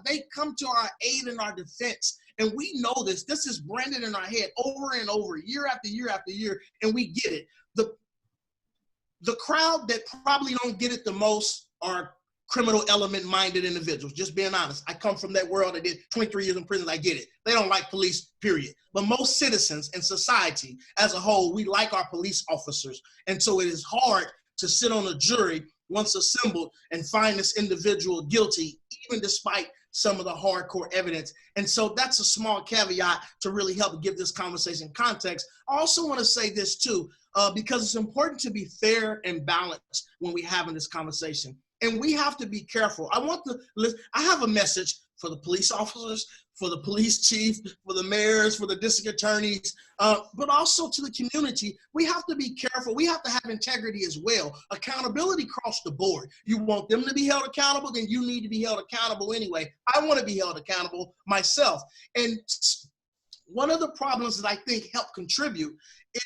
They come to our aid and our defense. And we know this. This is branded in our head over and over, year after year after year, and we get it. The crowd that probably don't get it the most are criminal element-minded individuals, just being honest. I come from that world. I did 23 years in prison. I get it. They don't like police, period. But most citizens and society as a whole, we like our police officers. And so it is hard to sit on a jury once assembled and find this individual guilty, even despite some of the hardcore evidence. And so that's a small caveat to really help give this conversation context. I also want to say this too, because it's important to be fair and balanced when we're having this conversation. And we have to be careful. I have a message for the police officers, for the police chief, for the mayors, for the district attorneys, but also to the community. We have to be careful. We have to have integrity as well. Accountability across the board. You want them to be held accountable, then you need to be held accountable anyway. I want to be held accountable myself. And one of the problems that I think help contribute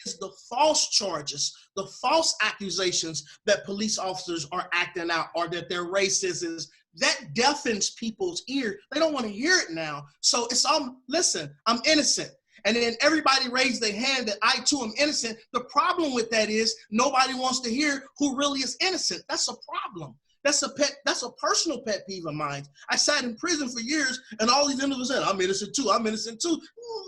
is the false charges, the false accusations that police officers are acting out, or that they're racist. That deafens people's ear. They don't want to hear it now. So it's listen, I'm innocent. And then everybody raised their hand that I too am innocent. The problem with that is nobody wants to hear who really is innocent. That's a problem. That's a personal pet peeve of mine. I sat in prison for years and all these individuals said, I'm innocent too, I'm innocent too.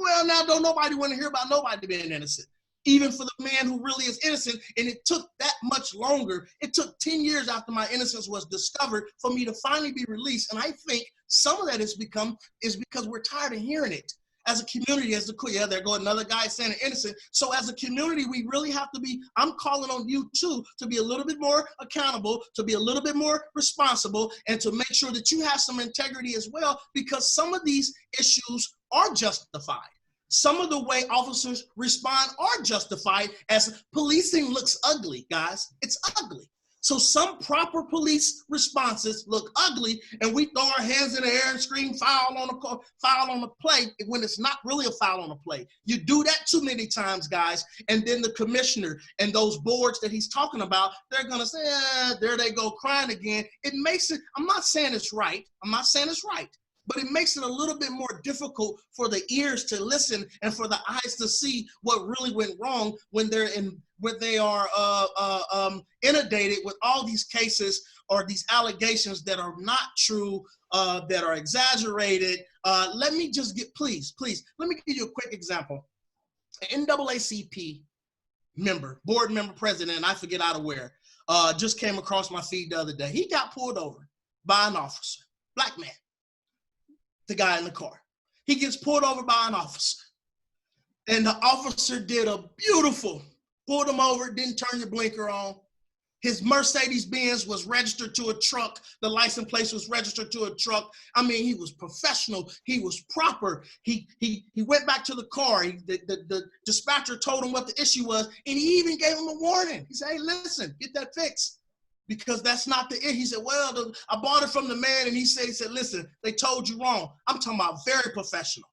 Well, now don't nobody want to hear about nobody being innocent. Even for the man who really is innocent, and it took that much longer. It took 10 years after my innocence was discovered for me to finally be released. And I think some of that is because we're tired of hearing it. As a community, there goes another guy saying they're innocent. So as a community, we really have to be, I'm calling on you too, to be a little bit more accountable, to be a little bit more responsible, and to make sure that you have some integrity as well, because some of these issues are justified. Some of the way officers respond are justified, as policing looks ugly, guys. It's ugly. So some proper police responses look ugly, and we throw our hands in the air and scream foul on the play when it's not really a foul on the play. You do that too many times, guys, and then the commissioner and those boards that he's talking about, they're going to say, there they go crying again. It makes it, I'm not saying it's right. But it makes it a little bit more difficult for the ears to listen and for the eyes to see what really went wrong when they are inundated with all these cases or these allegations that are not true, that are exaggerated. Let me just let me give you a quick example. An NAACP member, board member, president, I forget out of where, just came across my feed the other day. He got pulled over by an officer, black man. The guy in the car. He gets pulled over by an officer. And the officer did a beautiful, pulled him over, didn't turn the blinker on. His Mercedes-Benz was registered to a truck. The license plate was registered to a truck. I mean, he was professional. He was proper. He went back to the car. The dispatcher told him what the issue was, and he even gave him a warning. He said, hey, listen, get that fixed, because that's not the it. He said, well, I bought it from the man, and he said, listen, they told you wrong. I'm talking about very professional.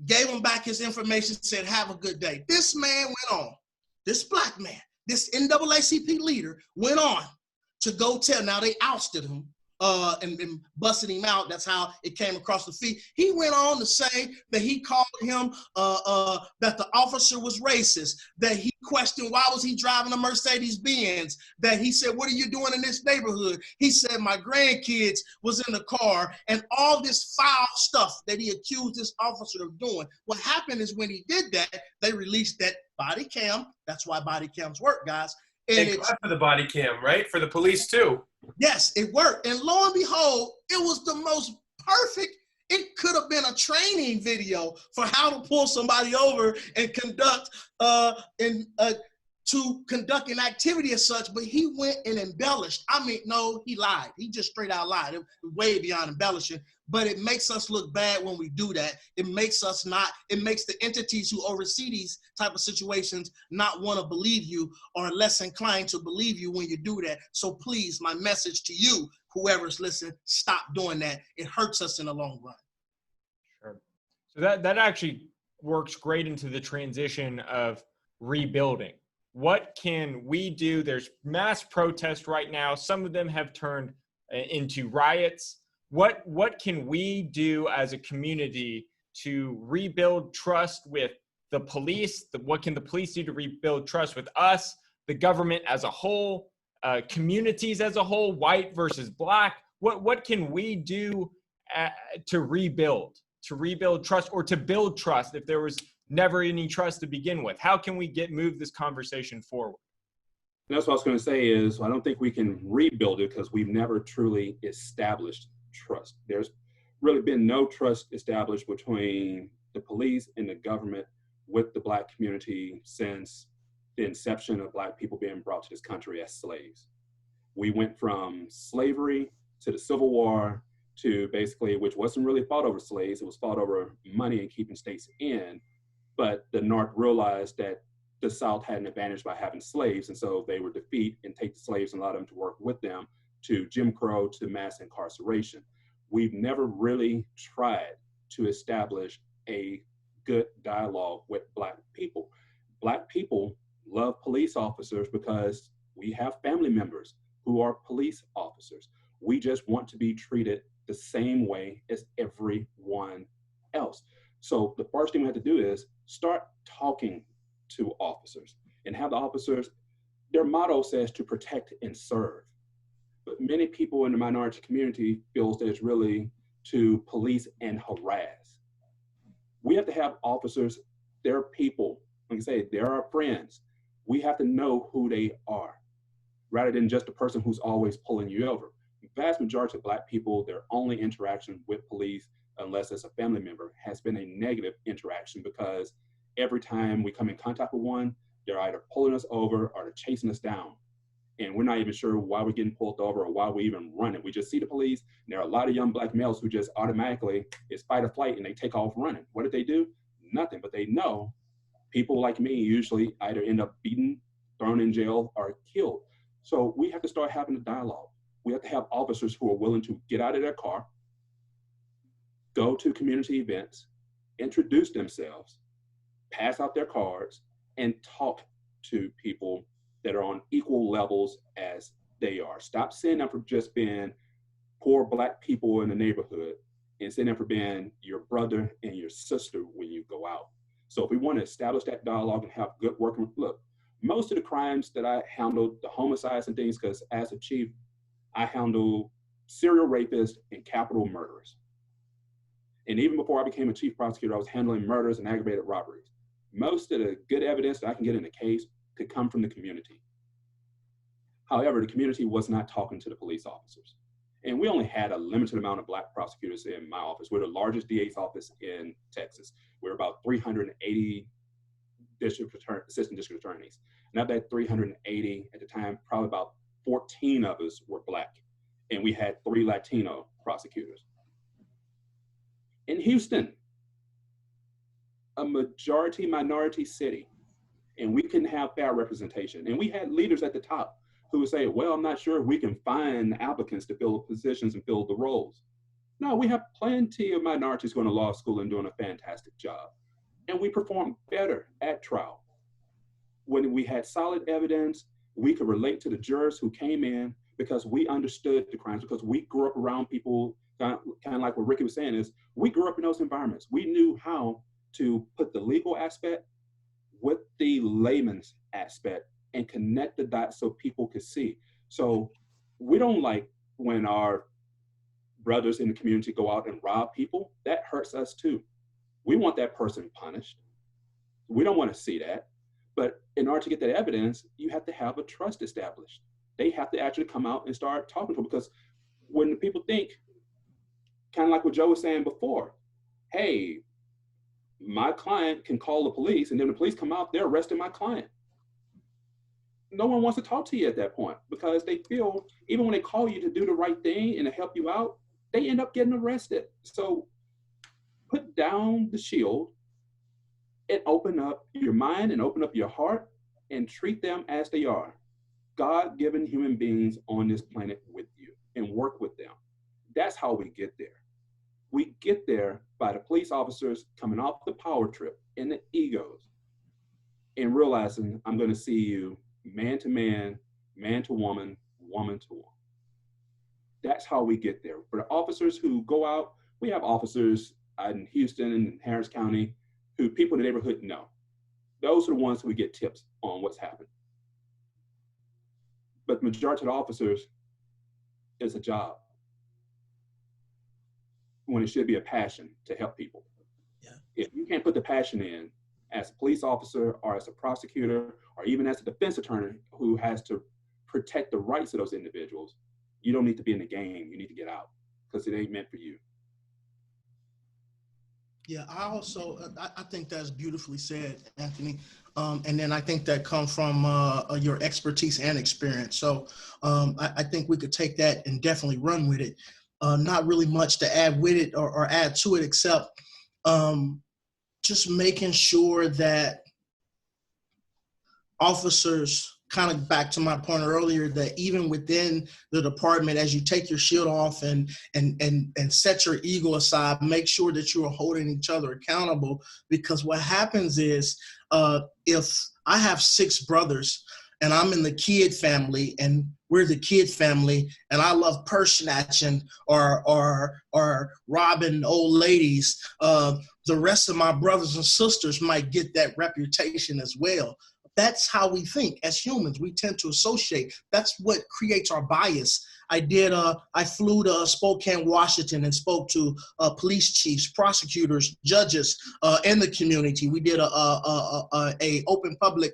Gave him back his information, said, have a good day. This man went on, this black man, this NAACP leader went on to go tell, now they ousted him and busted him out. That's how it came across the feed. He went on to say that he called him, that the officer was racist, that he questioned why was he driving a Mercedes-Benz, that he said, what are you doing in this neighborhood? He said, my grandkids was in the car, and all this foul stuff that he accused this officer of doing. What happened is when he did that, they released that body cam. That's why body cams work, guys. And Thank God for the body cam, right? For the police too. Yes, it worked. And lo and behold, it was the most perfect. It could have been a training video for how to pull somebody over and conduct to conduct an activity as such, but he went and embellished. I mean, no, he lied. He just straight out lied. It was way beyond embellishing, but it makes us look bad when we do that. It makes us not, it makes the entities who oversee these type of situations not want to believe you, or less inclined to believe you when you do that. So please, my message to you, whoever's listening, stop doing that. It hurts us in the long run. Sure. So that actually works great into the transition of rebuilding. What can we do? There's mass protest right now. Some of them have turned into riots. What can we do as a community to rebuild trust with the police? What can the police do to rebuild trust with us, the government as a whole, communities as a whole, white versus black? What can we do to rebuild trust, or to build trust if there was never any trust to begin with? How can we move this conversation forward? And that's what I was going to say is, I don't think we can rebuild it because we've never truly established trust. There's really been no trust established between the police and the government with the black community since the inception of black people being brought to this country as slaves. We went from slavery to the Civil War to basically, which wasn't really fought over slaves, it was fought over money and keeping states in. But the North realized that the South had an advantage by having slaves, and so they would defeat and take the slaves and allow them to work with them, to Jim Crow, to mass incarceration. We've never really tried to establish a good dialogue with black people. Black people love police officers because we have family members who are police officers. We just want to be treated the same way as everyone else. So the first thing we have to do is start talking to officers and have the officers, their motto says to protect and serve. But many people in the minority community feels that it's really to police and harass. We have to have officers, they're people, like I say, they're our friends. We have to know who they are, rather than just a person who's always pulling you over. The vast majority of black people, their only interaction with police, unless it's a family member, has been a negative interaction, because every time we come in contact with one, they're either pulling us over or they're chasing us down. And we're not even sure why we're getting pulled over or why we even running. We just see the police, and there are a lot of young black males who just automatically, it's fight or flight, and they take off running. What did they do? Nothing, but they know people like me usually either end up beaten, thrown in jail, or killed. So we have to start having a dialogue. We have to have officers who are willing to get out of their car, go to community events, introduce themselves, pass out their cards, and talk to people that are on equal levels as they are. Stop seeing them for just being poor black people in the neighborhood, and seeing them for being your brother and your sister when you go out. So if we want to establish that dialogue and have good working, look, most of the crimes that I handled, the homicides and things, because as a chief, I handle serial rapists and capital murderers. And even before I became a chief prosecutor, I was handling murders and aggravated robberies. Most of the good evidence that I can get in a case could come from the community. However, the community was not talking to the police officers. And we only had a limited amount of Black prosecutors in my office. We're the largest DA's office in Texas. We're about 380 assistant district attorneys. And of that 380 at the time, probably about 14 of us were Black. And we had 3 Latino prosecutors. In Houston, a majority minority city, and we couldn't have fair representation. And we had leaders at the top who would say, well, I'm not sure if we can find applicants to fill the positions and fill the roles. No, we have plenty of minorities going to law school and doing a fantastic job. And we performed better at trial. When we had solid evidence, we could relate to the jurors who came in because we understood the crimes, because we grew up around people, kind of like what Ricky was saying is, we grew up in those environments. We knew how to put the legal aspect with the layman's aspect and connect the dots so people could see. So we don't like when our brothers in the community go out and rob people. That hurts us too. We want that person punished. We don't want to see that. But in order to get that evidence, you have to have a trust established. They have to actually come out and start talking to them, because when people think, kind of like what Joe was saying before, hey, my client can call the police, and then the police come out, they're arresting my client. No one wants to talk to you at that point, because they feel, even when they call you to do the right thing and to help you out, they end up getting arrested. So put down the shield and open up your mind and open up your heart and treat them as they are, God-given human beings on this planet with you, and work with them. That's how we get there. We get there by the police officers coming off the power trip and the egos and realizing, I'm going to see you man to man, man to woman, woman to woman. That's how we get there. For the officers who go out, we have officers in Houston and Harris County who people in the neighborhood know. Those are the ones who we get tips on what's happened. But the majority of the officers, is a job when it should be a passion to help people. Yeah. If you can't put the passion in as a police officer or as a prosecutor or even as a defense attorney who has to protect the rights of those individuals, you don't need to be in the game. You need to get out, because it ain't meant for you. Yeah, I think that's beautifully said, Anthony. And then I think that comes from your expertise and experience. So I think we could take that and definitely run with it. Not really much to add with it or add to it, except just making sure that officers, kind of back to my point earlier, that even within the department, as you take your shield off and set your ego aside, make sure that you are holding each other accountable. Because what happens is, if I have 6 brothers and I'm in the kid family and we're the kid family and I love purse snatching or robbing old ladies, the rest of my brothers and sisters might get that reputation as well. That's how we think as humans. We tend to associate. That's what creates our bias. I flew to Spokane, Washington, and spoke to police chiefs, prosecutors, judges in the community. We did a open public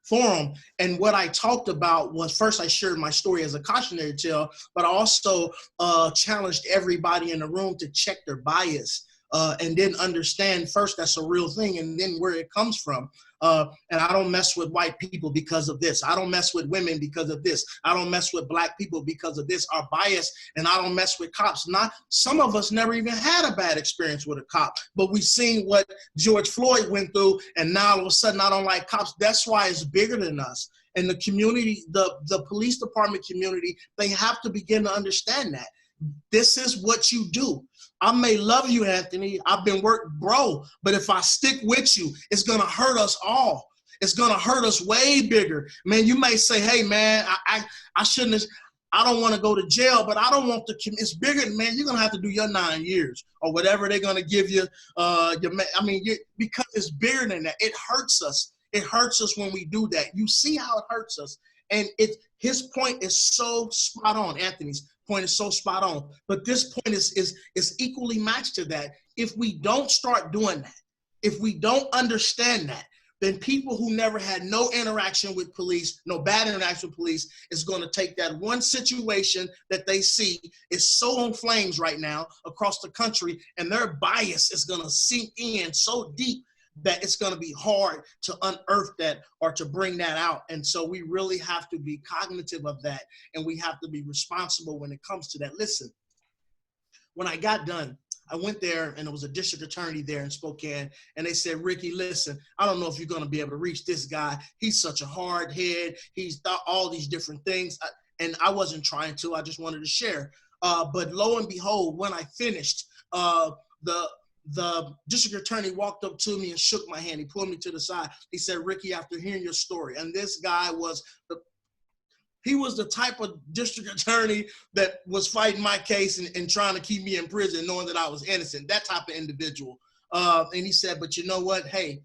forum. And what I talked about was, first I shared my story as a cautionary tale, but I also challenged everybody in the room to check their bias. And then understand first that's a real thing, and then where it comes from. And I don't mess with white people because of this. I don't mess with women because of this. I don't mess with black people because of this. Our bias, and I don't mess with cops. Some of us never even had a bad experience with a cop, but we've seen what George Floyd went through, and now all of a sudden I don't like cops. That's why it's bigger than us. And the community, the police department community, they have to begin to understand that. This is what you do. I may love you, Anthony. I've been bro, but if I stick with you, it's going to hurt us all. It's going to hurt us way bigger. Man, you may say, hey, man, I shouldn't have, I don't want to go to jail, but I don't want it's bigger, man. You're going to have to do your 9 years or whatever they're going to give you. Because it's bigger than that. It hurts us. It hurts us when we do that. You see how it hurts us. And his point is so spot on. Anthony's point is so spot on. But this point is equally matched to that. If we don't start doing that, if we don't understand that, then people who never had no interaction with police, no bad interaction with police, is going to take that one situation that they see is so on flames right now across the country, and their bias is going to sink in so deep that it's going to be hard to unearth that or to bring that out. And so we really have to be cognitive of that, and we have to be responsible when it comes to that. Listen, when I got done, I went there, and there was a district attorney there in Spokane, and they said, Ricky, listen, I don't know if you're going to be able to reach this guy. He's such a hard head. He's thought all these different things. And I wasn't trying to. I just wanted to share. But lo and behold, when I finished, the district attorney walked up to me and shook my hand. He pulled me to the side. He said, Ricky, after hearing your story, and this guy was he was the type of district attorney that was fighting my case and trying to keep me in prison, knowing that I was innocent, that type of individual. And he said, but you know what? Hey,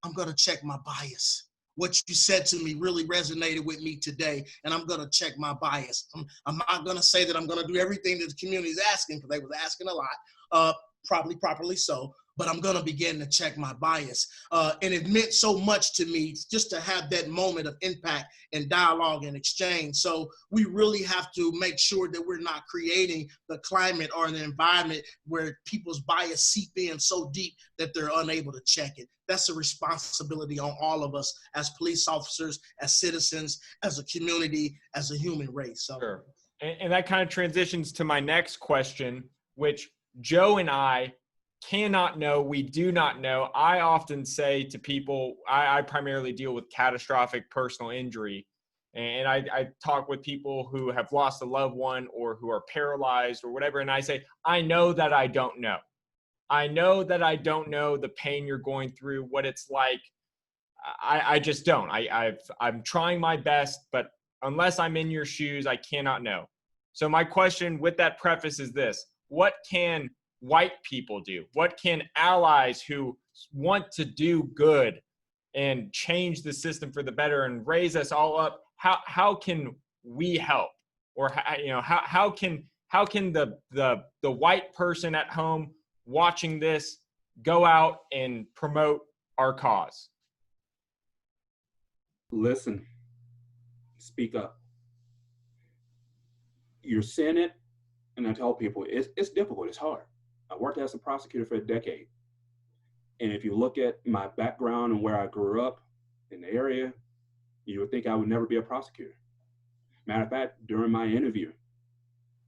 I'm going to check my bias. What you said to me really resonated with me today, and I'm going to check my bias. I'm not going to say that I'm going to do everything that the community is asking, because they was asking a lot, probably properly so, but I'm going to begin to check my bias. And it meant so much to me just to have that moment of impact and dialogue and exchange. So we really have to make sure that we're not creating the climate or the environment where people's bias seep in so deep that they're unable to check it. That's a responsibility on all of us as police officers, as citizens, as a community, as a human race. So. Sure. And that kind of transitions to my next question, which Joe and I cannot know. We do not know. I often say to people, I primarily deal with catastrophic personal injury. And I talk with people who have lost a loved one or who are paralyzed or whatever. And I say, I know that I don't know. I know that I don't know the pain you're going through, what it's like. I just don't. I'm trying my best, but unless I'm in your shoes, I cannot know. So my question with that preface is this: what can white people do? What can allies who want to do good and change the system for the better and raise us all up? How can we help? Or how can the white person at home watching this go out and promote our cause? Listen, speak up. You're seeing it, and I tell people it's difficult, it's hard. I worked as a prosecutor for a decade. And if you look at my background and where I grew up in the area, you would think I would never be a prosecutor. Matter of fact, during my interview,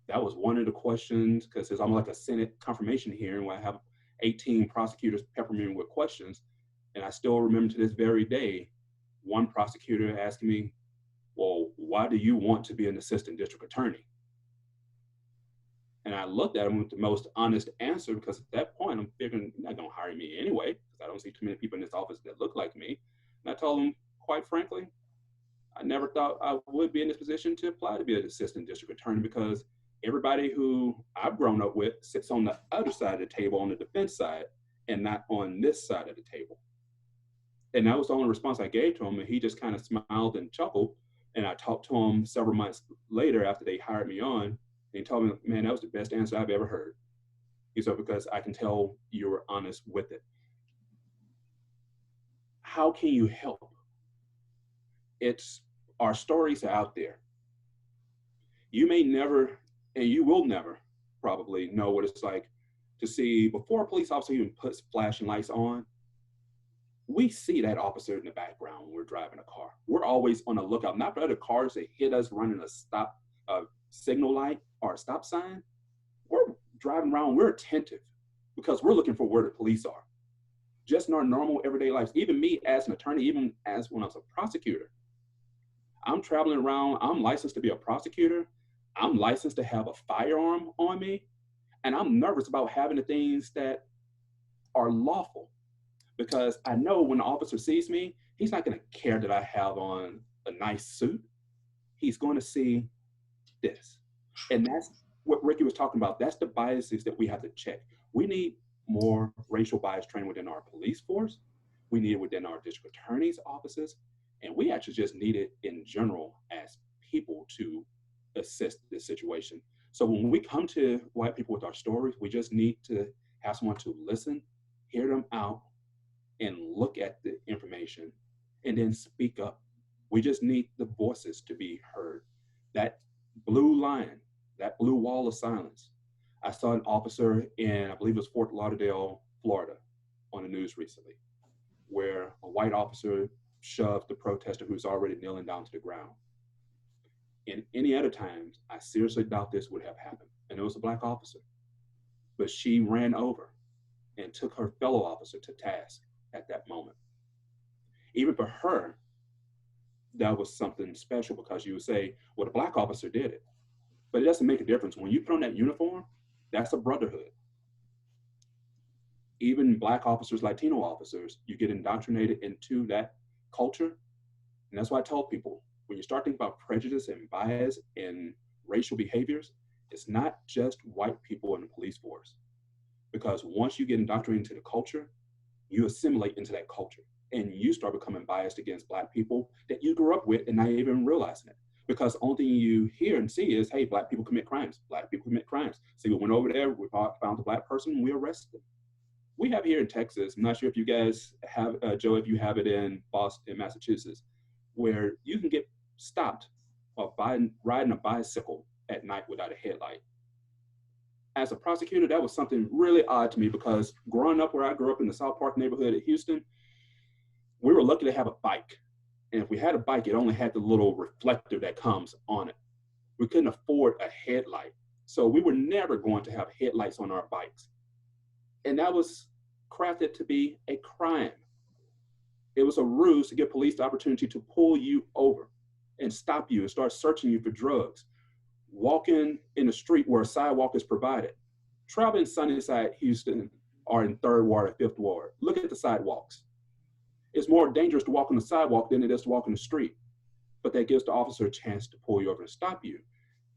that was one of the questions, because it's almost like a Senate confirmation hearing where I have 18 prosecutors peppering me with questions. And I still remember to this very day, one prosecutor asking me, well, why do you want to be an assistant district attorney? And I looked at him with the most honest answer, because at that point, I'm figuring you're not going to hire me anyway, because I don't see too many people in this office that look like me. And I told him, quite frankly, I never thought I would be in this position to apply to be an assistant district attorney, because everybody who I've grown up with sits on the other side of the table, on the defense side, and not on this side of the table. And that was the only response I gave to him. And he just kind of smiled and chuckled. And I talked to him several months later after they hired me on. And he told me, man, that was the best answer I've ever heard. He said, because I can tell you were honest with it. How can you help? It's our stories are out there. You may never, and you will never probably know what it's like to see, before a police officer even puts flashing lights on, we see that officer in the background when we're driving a car. We're always on the lookout, not for other cars that hit us running a signal light or a stop sign. We're driving around, we're attentive because we're looking for where the police are. Just in our normal everyday lives. Even me as an attorney, even as when I was a prosecutor, I'm traveling around, I'm licensed to be a prosecutor. I'm licensed to have a firearm on me. And I'm nervous about having the things that are lawful, because I know when the officer sees me, he's not going to care that I have on a nice suit. He's going to see this. And that's what Ricky was talking about. That's the biases that we have to check. We need more racial bias training within our police force. We need it within our district attorney's offices. And we actually just need it in general as people to assist this situation. So when we come to white people with our stories, we just need to have someone to listen, hear them out, and look at the information and then speak up. We just need the voices to be heard. That blue line, that blue wall of silence. I saw an officer in, I believe it was Fort Lauderdale, Florida, on the news recently, where a white officer shoved the protester who's already kneeling down to the ground. In any other times, I seriously doubt this would have happened. And it was a black officer. But she ran over and took her fellow officer to task at that moment. Even for her, that was something special, because you would say, well, the black officer did it. But it doesn't make a difference. When you put on that uniform, that's a brotherhood. Even black officers, Latino officers, you get indoctrinated into that culture. And that's why I tell people, when you start thinking about prejudice and bias and racial behaviors, it's not just white people in the police force. Because once you get indoctrinated into the culture, you assimilate into that culture. And you start becoming biased against black people that you grew up with and not even realizing it. Because the only thing you hear and see is, hey, black people commit crimes. Black people commit crimes. See, we went over there, we found a black person, and we arrested them. We have here in Texas, I'm not sure if you guys have, Joe, if you have it in Boston, Massachusetts, where you can get stopped while riding a bicycle at night without a headlight. As a prosecutor, that was something really odd to me, because growing up where I grew up in the South Park neighborhood of Houston, we were lucky to have a bike. And if we had a bike, it only had the little reflector that comes on it. We couldn't afford a headlight. So we were never going to have headlights on our bikes. And that was crafted to be a crime. It was a ruse to give police the opportunity to pull you over and stop you and start searching you for drugs. Walking in the street where a sidewalk is provided. Travel in Sunnyside, Houston, or in 3rd Ward or 5th Ward. Look at the sidewalks. It's more dangerous to walk on the sidewalk than it is to walk on the street. But that gives the officer a chance to pull you over and stop you.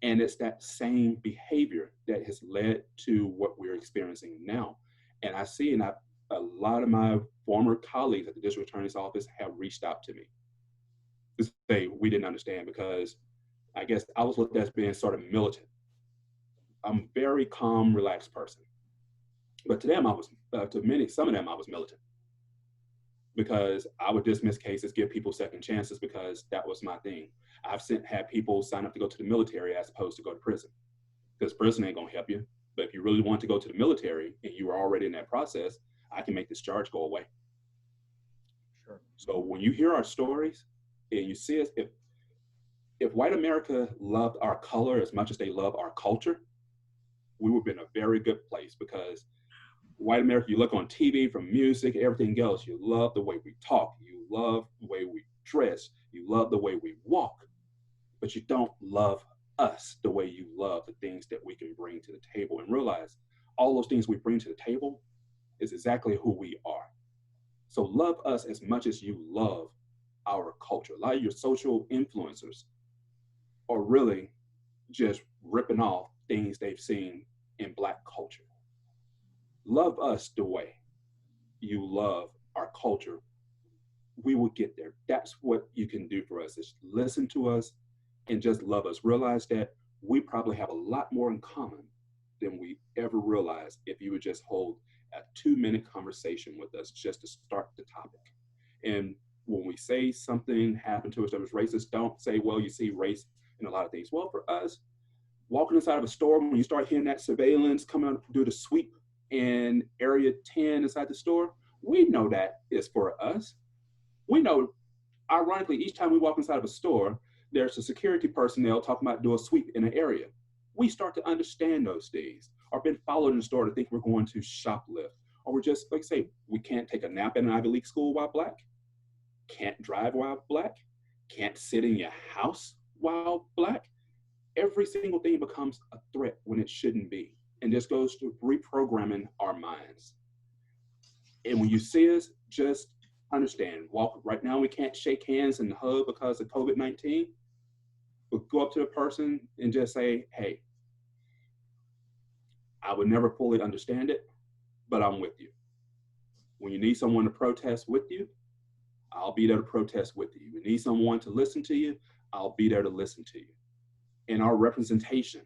And it's that same behavior that has led to what we're experiencing now. And I see, and a lot of my former colleagues at the district attorney's office have reached out to me to say we didn't understand, because I guess I was looked at as being sort of militant. I'm a very calm, relaxed person. But to them, some of them, I was militant, because I would dismiss cases, give people second chances, because that was my thing. I've had people sign up to go to the military as opposed to go to prison, because prison ain't gonna help you. But if you really want to go to the military and you were already in that process, I can make this charge go away. Sure. So when you hear our stories and you see us, if white America loved our color as much as they love our culture, we would be in a very good place, because white America, you look on TV, from music, everything else, you love the way we talk, you love the way we dress, you love the way we walk, but you don't love us the way you love the things that we can bring to the table, and realize all those things we bring to the table is exactly who we are. So love us as much as you love our culture. A lot of your social influencers are really just ripping off things they've seen in Black culture. Love us the way you love our culture. We will get there. That's what you can do for us, is listen to us and just love us. Realize that we probably have a lot more in common than we ever realized if you would just hold a 2-minute conversation with us just to start the topic. And when we say something happened to us that was racist, don't say, well, you see race in a lot of things. Well, for us, walking inside of a store, when you start hearing that surveillance come out, do the sweep in area 10 inside the store, we know that is for us. We know, ironically, each time we walk inside of a store, there's a security personnel talking about do a sweep in an area. We start to understand those things, or been followed in the store to think we're going to shoplift, or we're just, like say, we can't take a nap in an Ivy League school while Black, can't drive while Black, can't sit in your house while Black. Every single thing becomes a threat when it shouldn't be. And this goes to reprogramming our minds. And when you see us, just understand, right now we can't shake hands and hug because of COVID-19, but go up to the person and just say, hey, I would never fully understand it, but I'm with you. When you need someone to protest with you, I'll be there to protest with you. You need someone to listen to you, I'll be there to listen to you. In our representation,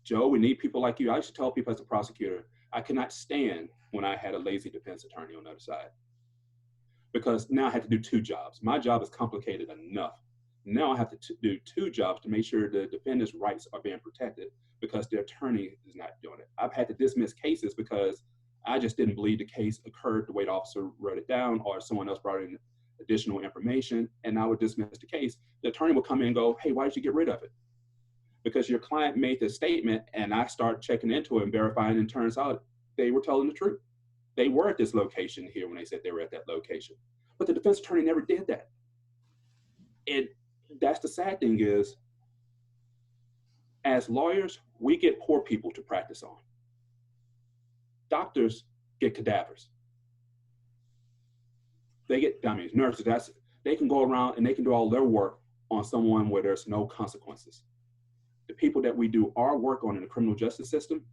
Joe, we need people like you. I used to tell people as a prosecutor, I could not stand when I had a lazy defense attorney on the other side. because now I have to do 2 jobs. My job is complicated enough. Now I have to do 2 jobs to make sure the defendant's rights are being protected because the attorney is not doing it. I've had to dismiss cases because I just didn't believe the case occurred the way the officer wrote it down, or someone else brought in additional information, and I would dismiss the case. The attorney would come in and go, hey, why did you get rid of it? Because your client made this statement, and I start checking into it and verifying, and it turns out they were telling the truth. They were at this location here when they said they were at that location. But the defense attorney never did that. And that's the sad thing is, as lawyers, we get poor people to practice on. Doctors get cadavers. They get dummies, nurses. They can go around and they can do all their work on someone where there's no consequences. The people that we do our work on in the criminal justice system,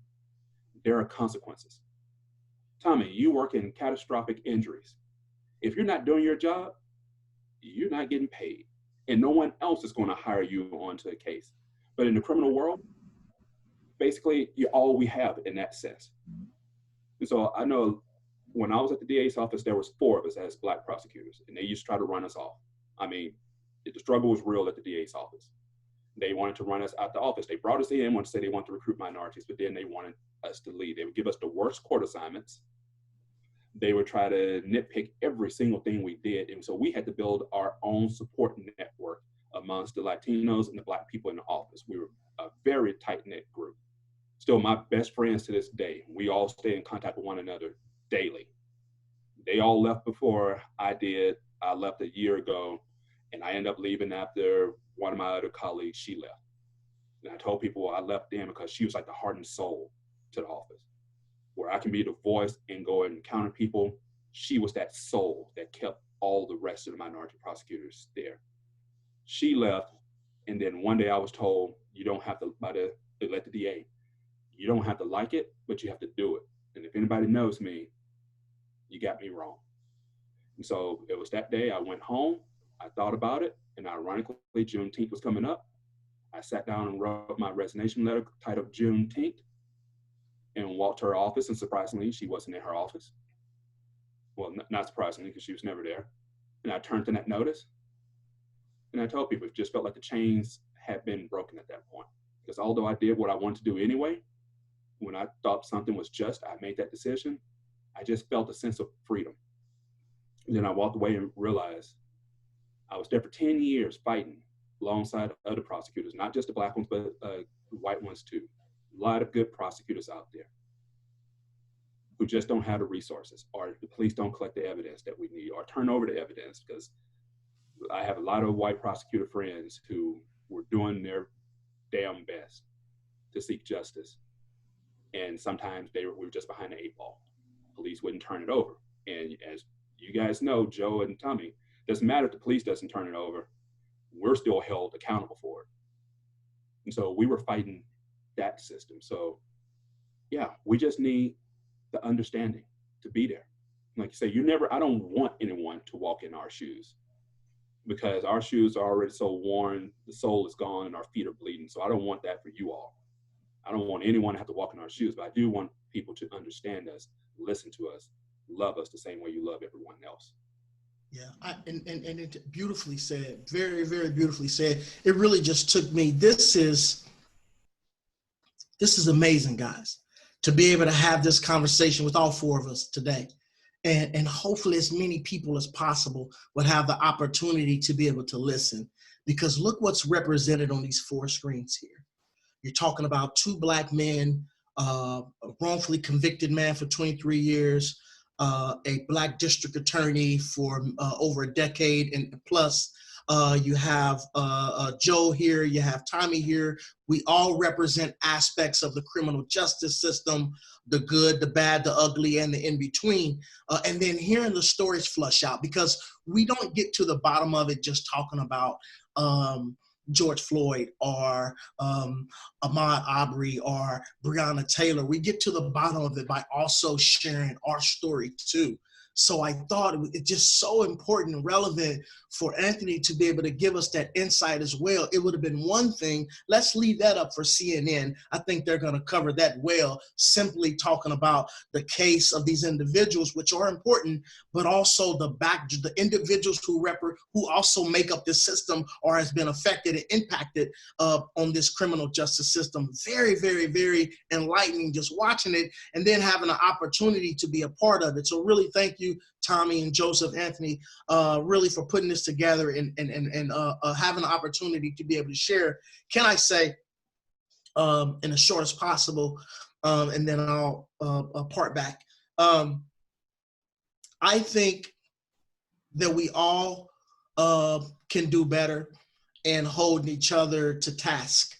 there are consequences. Tommy, you work in catastrophic injuries. If you're not doing your job, you're not getting paid. And no one else is going to hire you onto a case. But in the criminal world, basically, you're all we have in that sense. And so I know when I was at the DA's office, there was 4 of us as Black prosecutors, and they used to try to run us off. I mean, the struggle was real at the DA's office. They wanted to run us out the office. They brought us in, wanted to say they want to recruit minorities, but then they wanted us to leave. They would give us the worst court assignments. They would try to nitpick every single thing we did. And so we had to build our own support network amongst the Latinos and the Black people in the office. We were a very tight-knit group. Still my best friends to this day. We all stay in contact with one another daily. They all left before I did. I left a year ago, and I ended up leaving after one of my other colleagues, she left. And I told people I left then because she was like the heart and soul to the office. Where I can be the voice and go and encounter people, she was that soul that kept all the rest of the minority prosecutors there. She left, and then one day I was told, you don't have to, by the DA, you don't have to like it, but you have to do it. And if anybody knows me, you got me wrong. And so it was that day I went home, I thought about it, and ironically, Juneteenth was coming up. I sat down and wrote my resignation letter titled Juneteenth and walked to her office, and surprisingly, she wasn't in her office. Well, not surprisingly, because she was never there. And I turned in that notice, and I told people it just felt like the chains had been broken at that point. Because although I did what I wanted to do anyway, when I thought something was just, I made that decision, I just felt a sense of freedom. And then I walked away and realized I was there for 10 years fighting alongside other prosecutors, not just the Black ones, but white ones too. A lot of good prosecutors out there who just don't have the resources, or the police don't collect the evidence that we need, or turn over the evidence, because I have a lot of white prosecutor friends who were doing their damn best to seek justice. And sometimes we were just behind the 8 ball. Police wouldn't turn it over. And as you guys know, Joe and Tommy, doesn't matter if the police doesn't turn it over, we're still held accountable for it. And so we were fighting that system. So yeah, we just need the understanding to be there. Like you say, I don't want anyone to walk in our shoes, because our shoes are already so worn, the sole is gone and our feet are bleeding. So I don't want that for you all. I don't want anyone to have to walk in our shoes, but I do want people to understand us, listen to us, love us the same way you love everyone else. Yeah, and it beautifully said, very, very beautifully said. It really just took me, this is amazing, guys, to be able to have this conversation with all 4 of us today. And hopefully as many people as possible would have the opportunity to be able to listen, because look what's represented on these 4 screens here. You're talking about 2 Black men, a wrongfully convicted man for 23 years, a Black district attorney for over a decade and plus. You have Joe here, you have Tommy here. We all represent aspects of the criminal justice system, the good, the bad, the ugly, and the in-between. And then hearing the stories flush out, because we don't get to the bottom of it just talking about George Floyd or Ahmaud Arbery or Breonna Taylor. We get to the bottom of it by also sharing our story too. So I thought it's just so important and relevant for Anthony to be able to give us that insight as well. It would have been one thing. Let's leave that up for CNN. I think they're going to cover that well, simply talking about the case of these individuals, which are important, but also the individuals who also make up this system or has been affected and impacted on this criminal justice system. Very, very, very enlightening just watching it and then having an opportunity to be a part of it. So really thank you, Tommy and Joseph, Anthony, really for putting this together and having an opportunity to be able to share. Can I say, in as short as possible, and then I'll part back. I think that we all can do better in holding each other to task.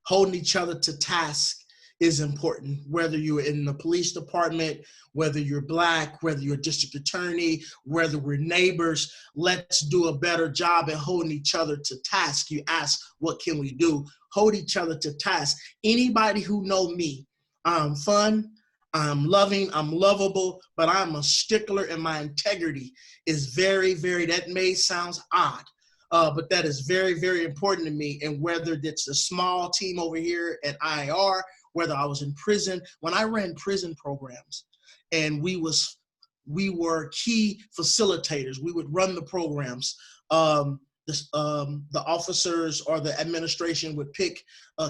Holding each other to task is important, whether you're in the police department, whether you're Black, whether you're a district attorney, whether we're neighbors. Let's do a better job at holding each other to task. You ask, what can we do? Hold each other to task. Anybody who know me, I'm fun, I'm loving, I'm lovable, but I'm a stickler and my integrity is very, very, that may sound odd, but that is very, very important to me. And whether it's a small team over here at IR, whether I was in prison, when I ran prison programs and we were key facilitators, we would run the programs. The officers or the administration would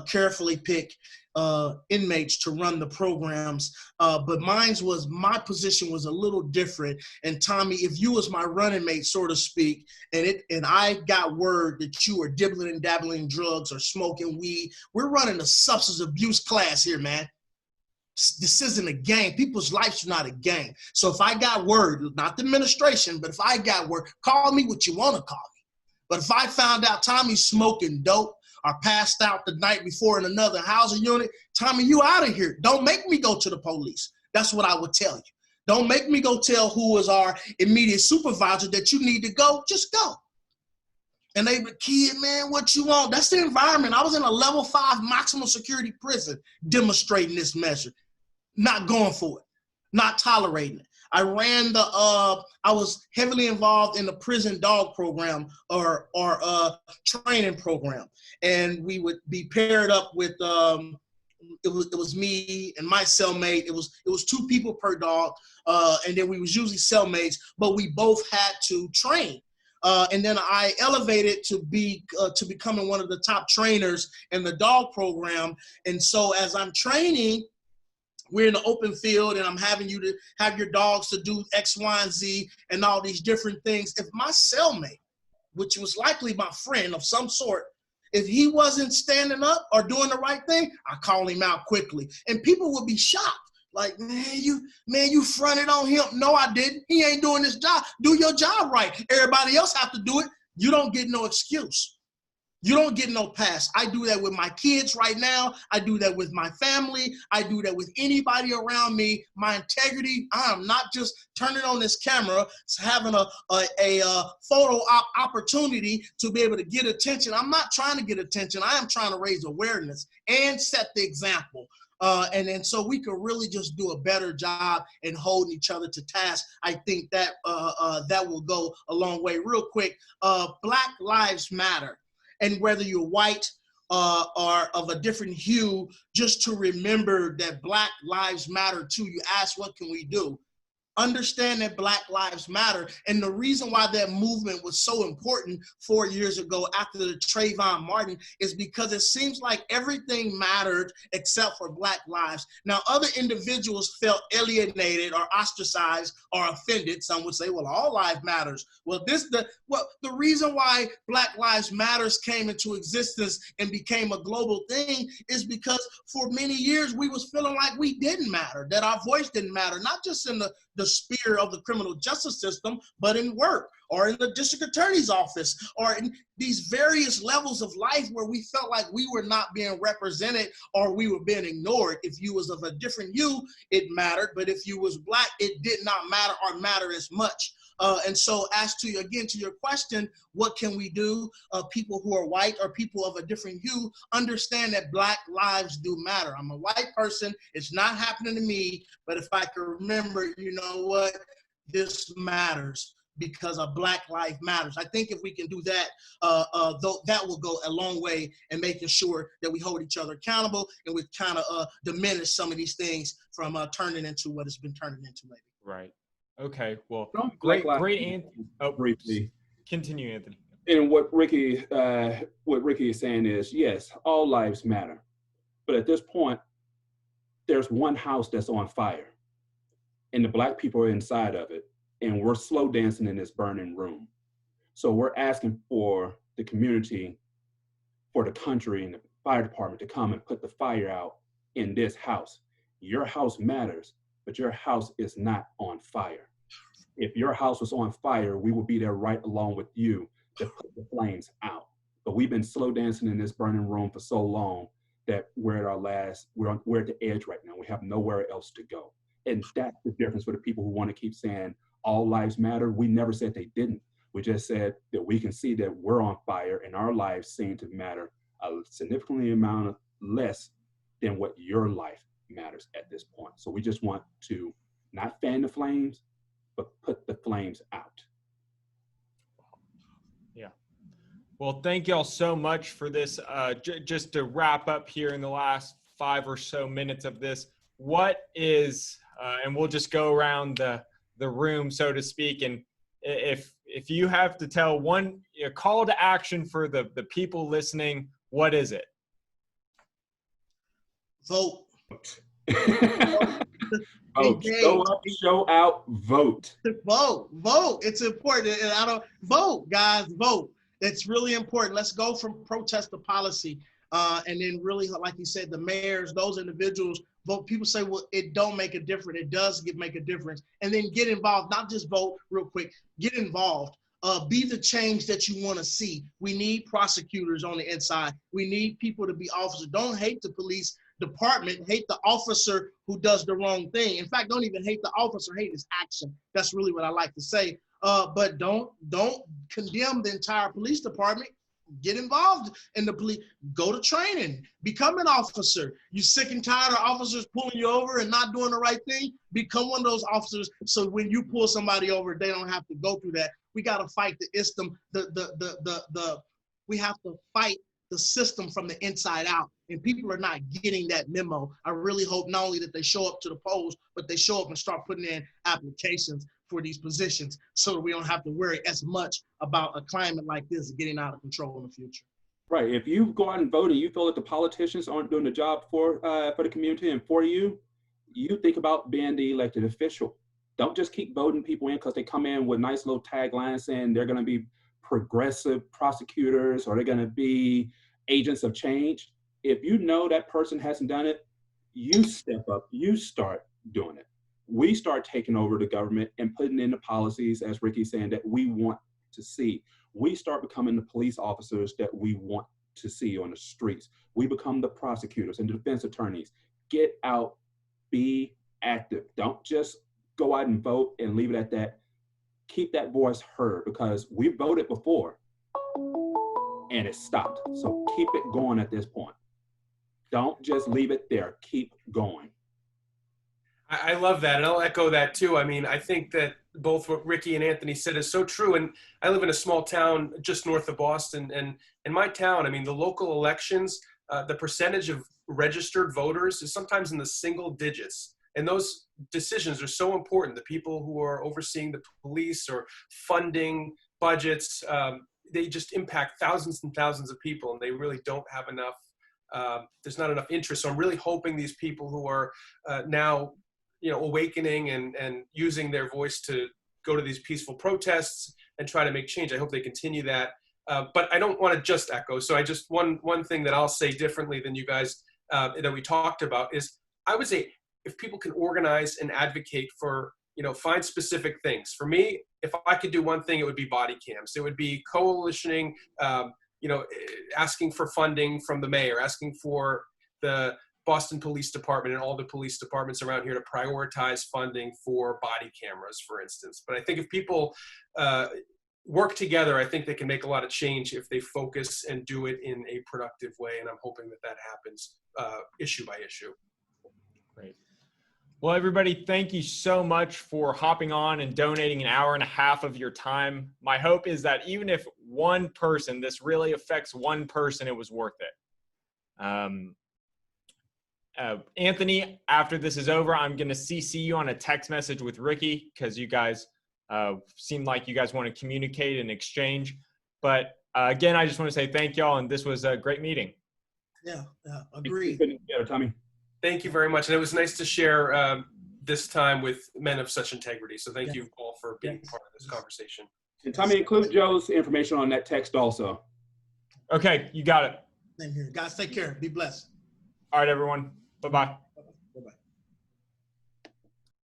carefully pick inmates to run the programs, but my position was a little different. And Tommy, if you was my running mate, so to speak, and I got word that you were dibbling and dabbling in drugs or smoking weed, we're running a substance abuse class here, man. This isn't a game. People's lives are not a game. So if I got word, not the administration, but if I got word, call me what you want to call me. But if I found out Tommy's smoking dope or passed out the night before in another housing unit, Tommy, you out of here. Don't make me go to the police. That's what I would tell you. Don't make me go tell who was our immediate supervisor that you need to go. Just go. And they would, kid, man, what you want? That's the environment. I was in a level 5 maximum security prison demonstrating this measure, not going for it, not tolerating it. I was heavily involved in the prison dog program or training program. And we would be paired up with, it was me and my cellmate. It was 2 people per dog. And then we was usually cellmates, but we both had to train. And then I elevated to becoming one of the top trainers in the dog program. And so as I'm training, we're in the open field and I'm having you to have your dogs to do X, Y, and Z and all these different things. If my cellmate, which was likely my friend of some sort, if he wasn't standing up or doing the right thing, I call him out quickly. And people would be shocked. Like, man, you fronted on him. No, I didn't. He ain't doing his job. Do your job right. Everybody else have to do it. You don't get no excuse. You don't get no pass. I do that with my kids right now. I do that with my family. I do that with anybody around me. My integrity, I'm not just turning on this camera, having a photo op opportunity to be able to get attention. I'm not trying to get attention. I am trying to raise awareness and set the example. And then so we could really just do a better job in holding each other to task. I think that that will go a long way. Real quick, Black Lives Matter. And whether you're white or of a different hue, just to remember that Black Lives Matter too. You ask, what can we do? Understand that Black Lives Matter. And the reason why that movement was so important 4 years ago after the Trayvon Martin is because it seems like everything mattered except for Black lives. Now, other individuals felt alienated or ostracized or offended. Some would say, well, all life matters. Well, the reason why Black Lives Matters came into existence and became a global thing is because for many years we was feeling like we didn't matter, that our voice didn't matter, not just in the sphere of the criminal justice system, but in work or in the district attorney's office or in these various levels of life where we felt like we were not being represented or we were being ignored. If you was of a different hue, it mattered, but if you was Black, it did not matter or matter as much. And so as to, again, to your question, what can we do? People who are white or people of a different hue, understand that Black lives do matter. I'm a white person. It's not happening to me. But if I can remember, you know what? this matters because a Black life matters. I think if we can do that, though, that will go a long way in making sure that we hold each other accountable and we kind of diminish some of these things from turning into what it's been turning into lately. Right. Okay. Well, Black great, Anthony. Oh, briefly. Continue, Anthony. And what Ricky is saying is, yes, all lives matter. But at this point, there's one house that's on fire and the Black people are inside of it. And we're slow dancing in this burning room. So we're asking for the community, for the country and the fire department to come and put the fire out in this house. Your house matters, but your house is not on fire. If your house was on fire, we would be there right along with you to put the flames out. But we've been slow dancing in this burning room for so long that we're at we're at the edge right now. We have nowhere else to go. And that's the difference for the people who want to keep saying all lives matter. We never said they didn't. We just said that we can see that we're on fire and our lives seem to matter a significantly amount less than what your life matters at this point. So we just want to not fan the flames, but put the flames out. Yeah. Well, thank y'all so much for this. Just to wrap up here in the last 5 or so minutes of this, what is, and we'll just go around the room, so to speak, and if you have to tell one call to action for the people listening, what is it? Vote. Vote. Show up, show out, vote. Vote. It's important. And vote, guys, vote. It's really important. Let's go from protest to policy. And then really, like you said, the mayors, those individuals vote. People say, well, it don't make a difference. It does make a difference. And then get involved, not just vote real quick, get involved. Be the change that you want to see. We need prosecutors on the inside. We need people to be officers. Don't hate the police department, hate the officer who does the wrong thing. In fact, don't even hate the officer, hate his action. That's really what I like to say. But don't condemn the entire police department. Get involved in the police. Go to training. Become an officer. You sick and tired of officers pulling you over and not doing the right thing? Become one of those officers so when you pull somebody over, they don't have to go through that. We got to fight the system. We have to fight the system from the inside out. And people are not getting that memo. I really hope not only that they show up to the polls, but they show up and start putting in applications for these positions so that we don't have to worry as much about a climate like this getting out of control in the future. Right. If you go out and vote and you feel that the politicians aren't doing the job for the community and for you, you think about being the elected official. Don't just keep voting people in because they come in with nice little taglines saying they're going to be progressive prosecutors or they're going to be agents of change. If you know that person hasn't done it, you step up, you start doing it. We start taking over the government and putting in the policies, as Ricky's saying, that we want to see. We start becoming the police officers that we want to see on the streets. We become the prosecutors and the defense attorneys. Get out, be active. Don't just go out and vote and leave it at that. Keep that voice heard because we voted before and it stopped. So keep it going at this point. Don't just leave it there. Keep going. I love that, and I'll echo that too. I mean, I think that both what Ricky and Anthony said is so true, and I live in a small town just north of Boston, and in my town, I mean, the local elections, the percentage of registered voters is sometimes in the single digits, and those decisions are so important. The people who are overseeing the police or funding budgets, they just impact thousands and thousands of people, and they really don't have enough, there's not enough interest. So I'm really hoping these people who are now awakening and using their voice to go to these peaceful protests and try to make change. I hope they continue that. But I don't want to just echo. So I just, one thing that I'll say differently than you guys that we talked about is I would say if people can organize and advocate for, find specific things. For me, if I could do one thing, it would be body cams. It would be coalitioning, asking for funding from the mayor, asking for the Boston Police Department and all the police departments around here to prioritize funding for body cameras, for instance. But I think if people work together, I think they can make a lot of change if they focus and do it in a productive way. And I'm hoping that happens issue by issue. Great. Well, everybody, thank you so much for hopping on and donating an hour and a half of your time. My hope is that even if one person, this really affects one person, it was worth it. Anthony, after this is over, I'm going to CC you on a text message with Ricky because you guys seem like you guys want to communicate and exchange. But again, I just want to say thank y'all, and this was a great meeting. Yeah, agreed. Yeah, Tommy. Thank you very much. And it was nice to share this time with men of such integrity. So thank you all for being part of this conversation. And Tommy, include Joe's information on that text also. Okay, you got it. Same here. Guys, take care. Be blessed. All right, everyone. Bye-bye.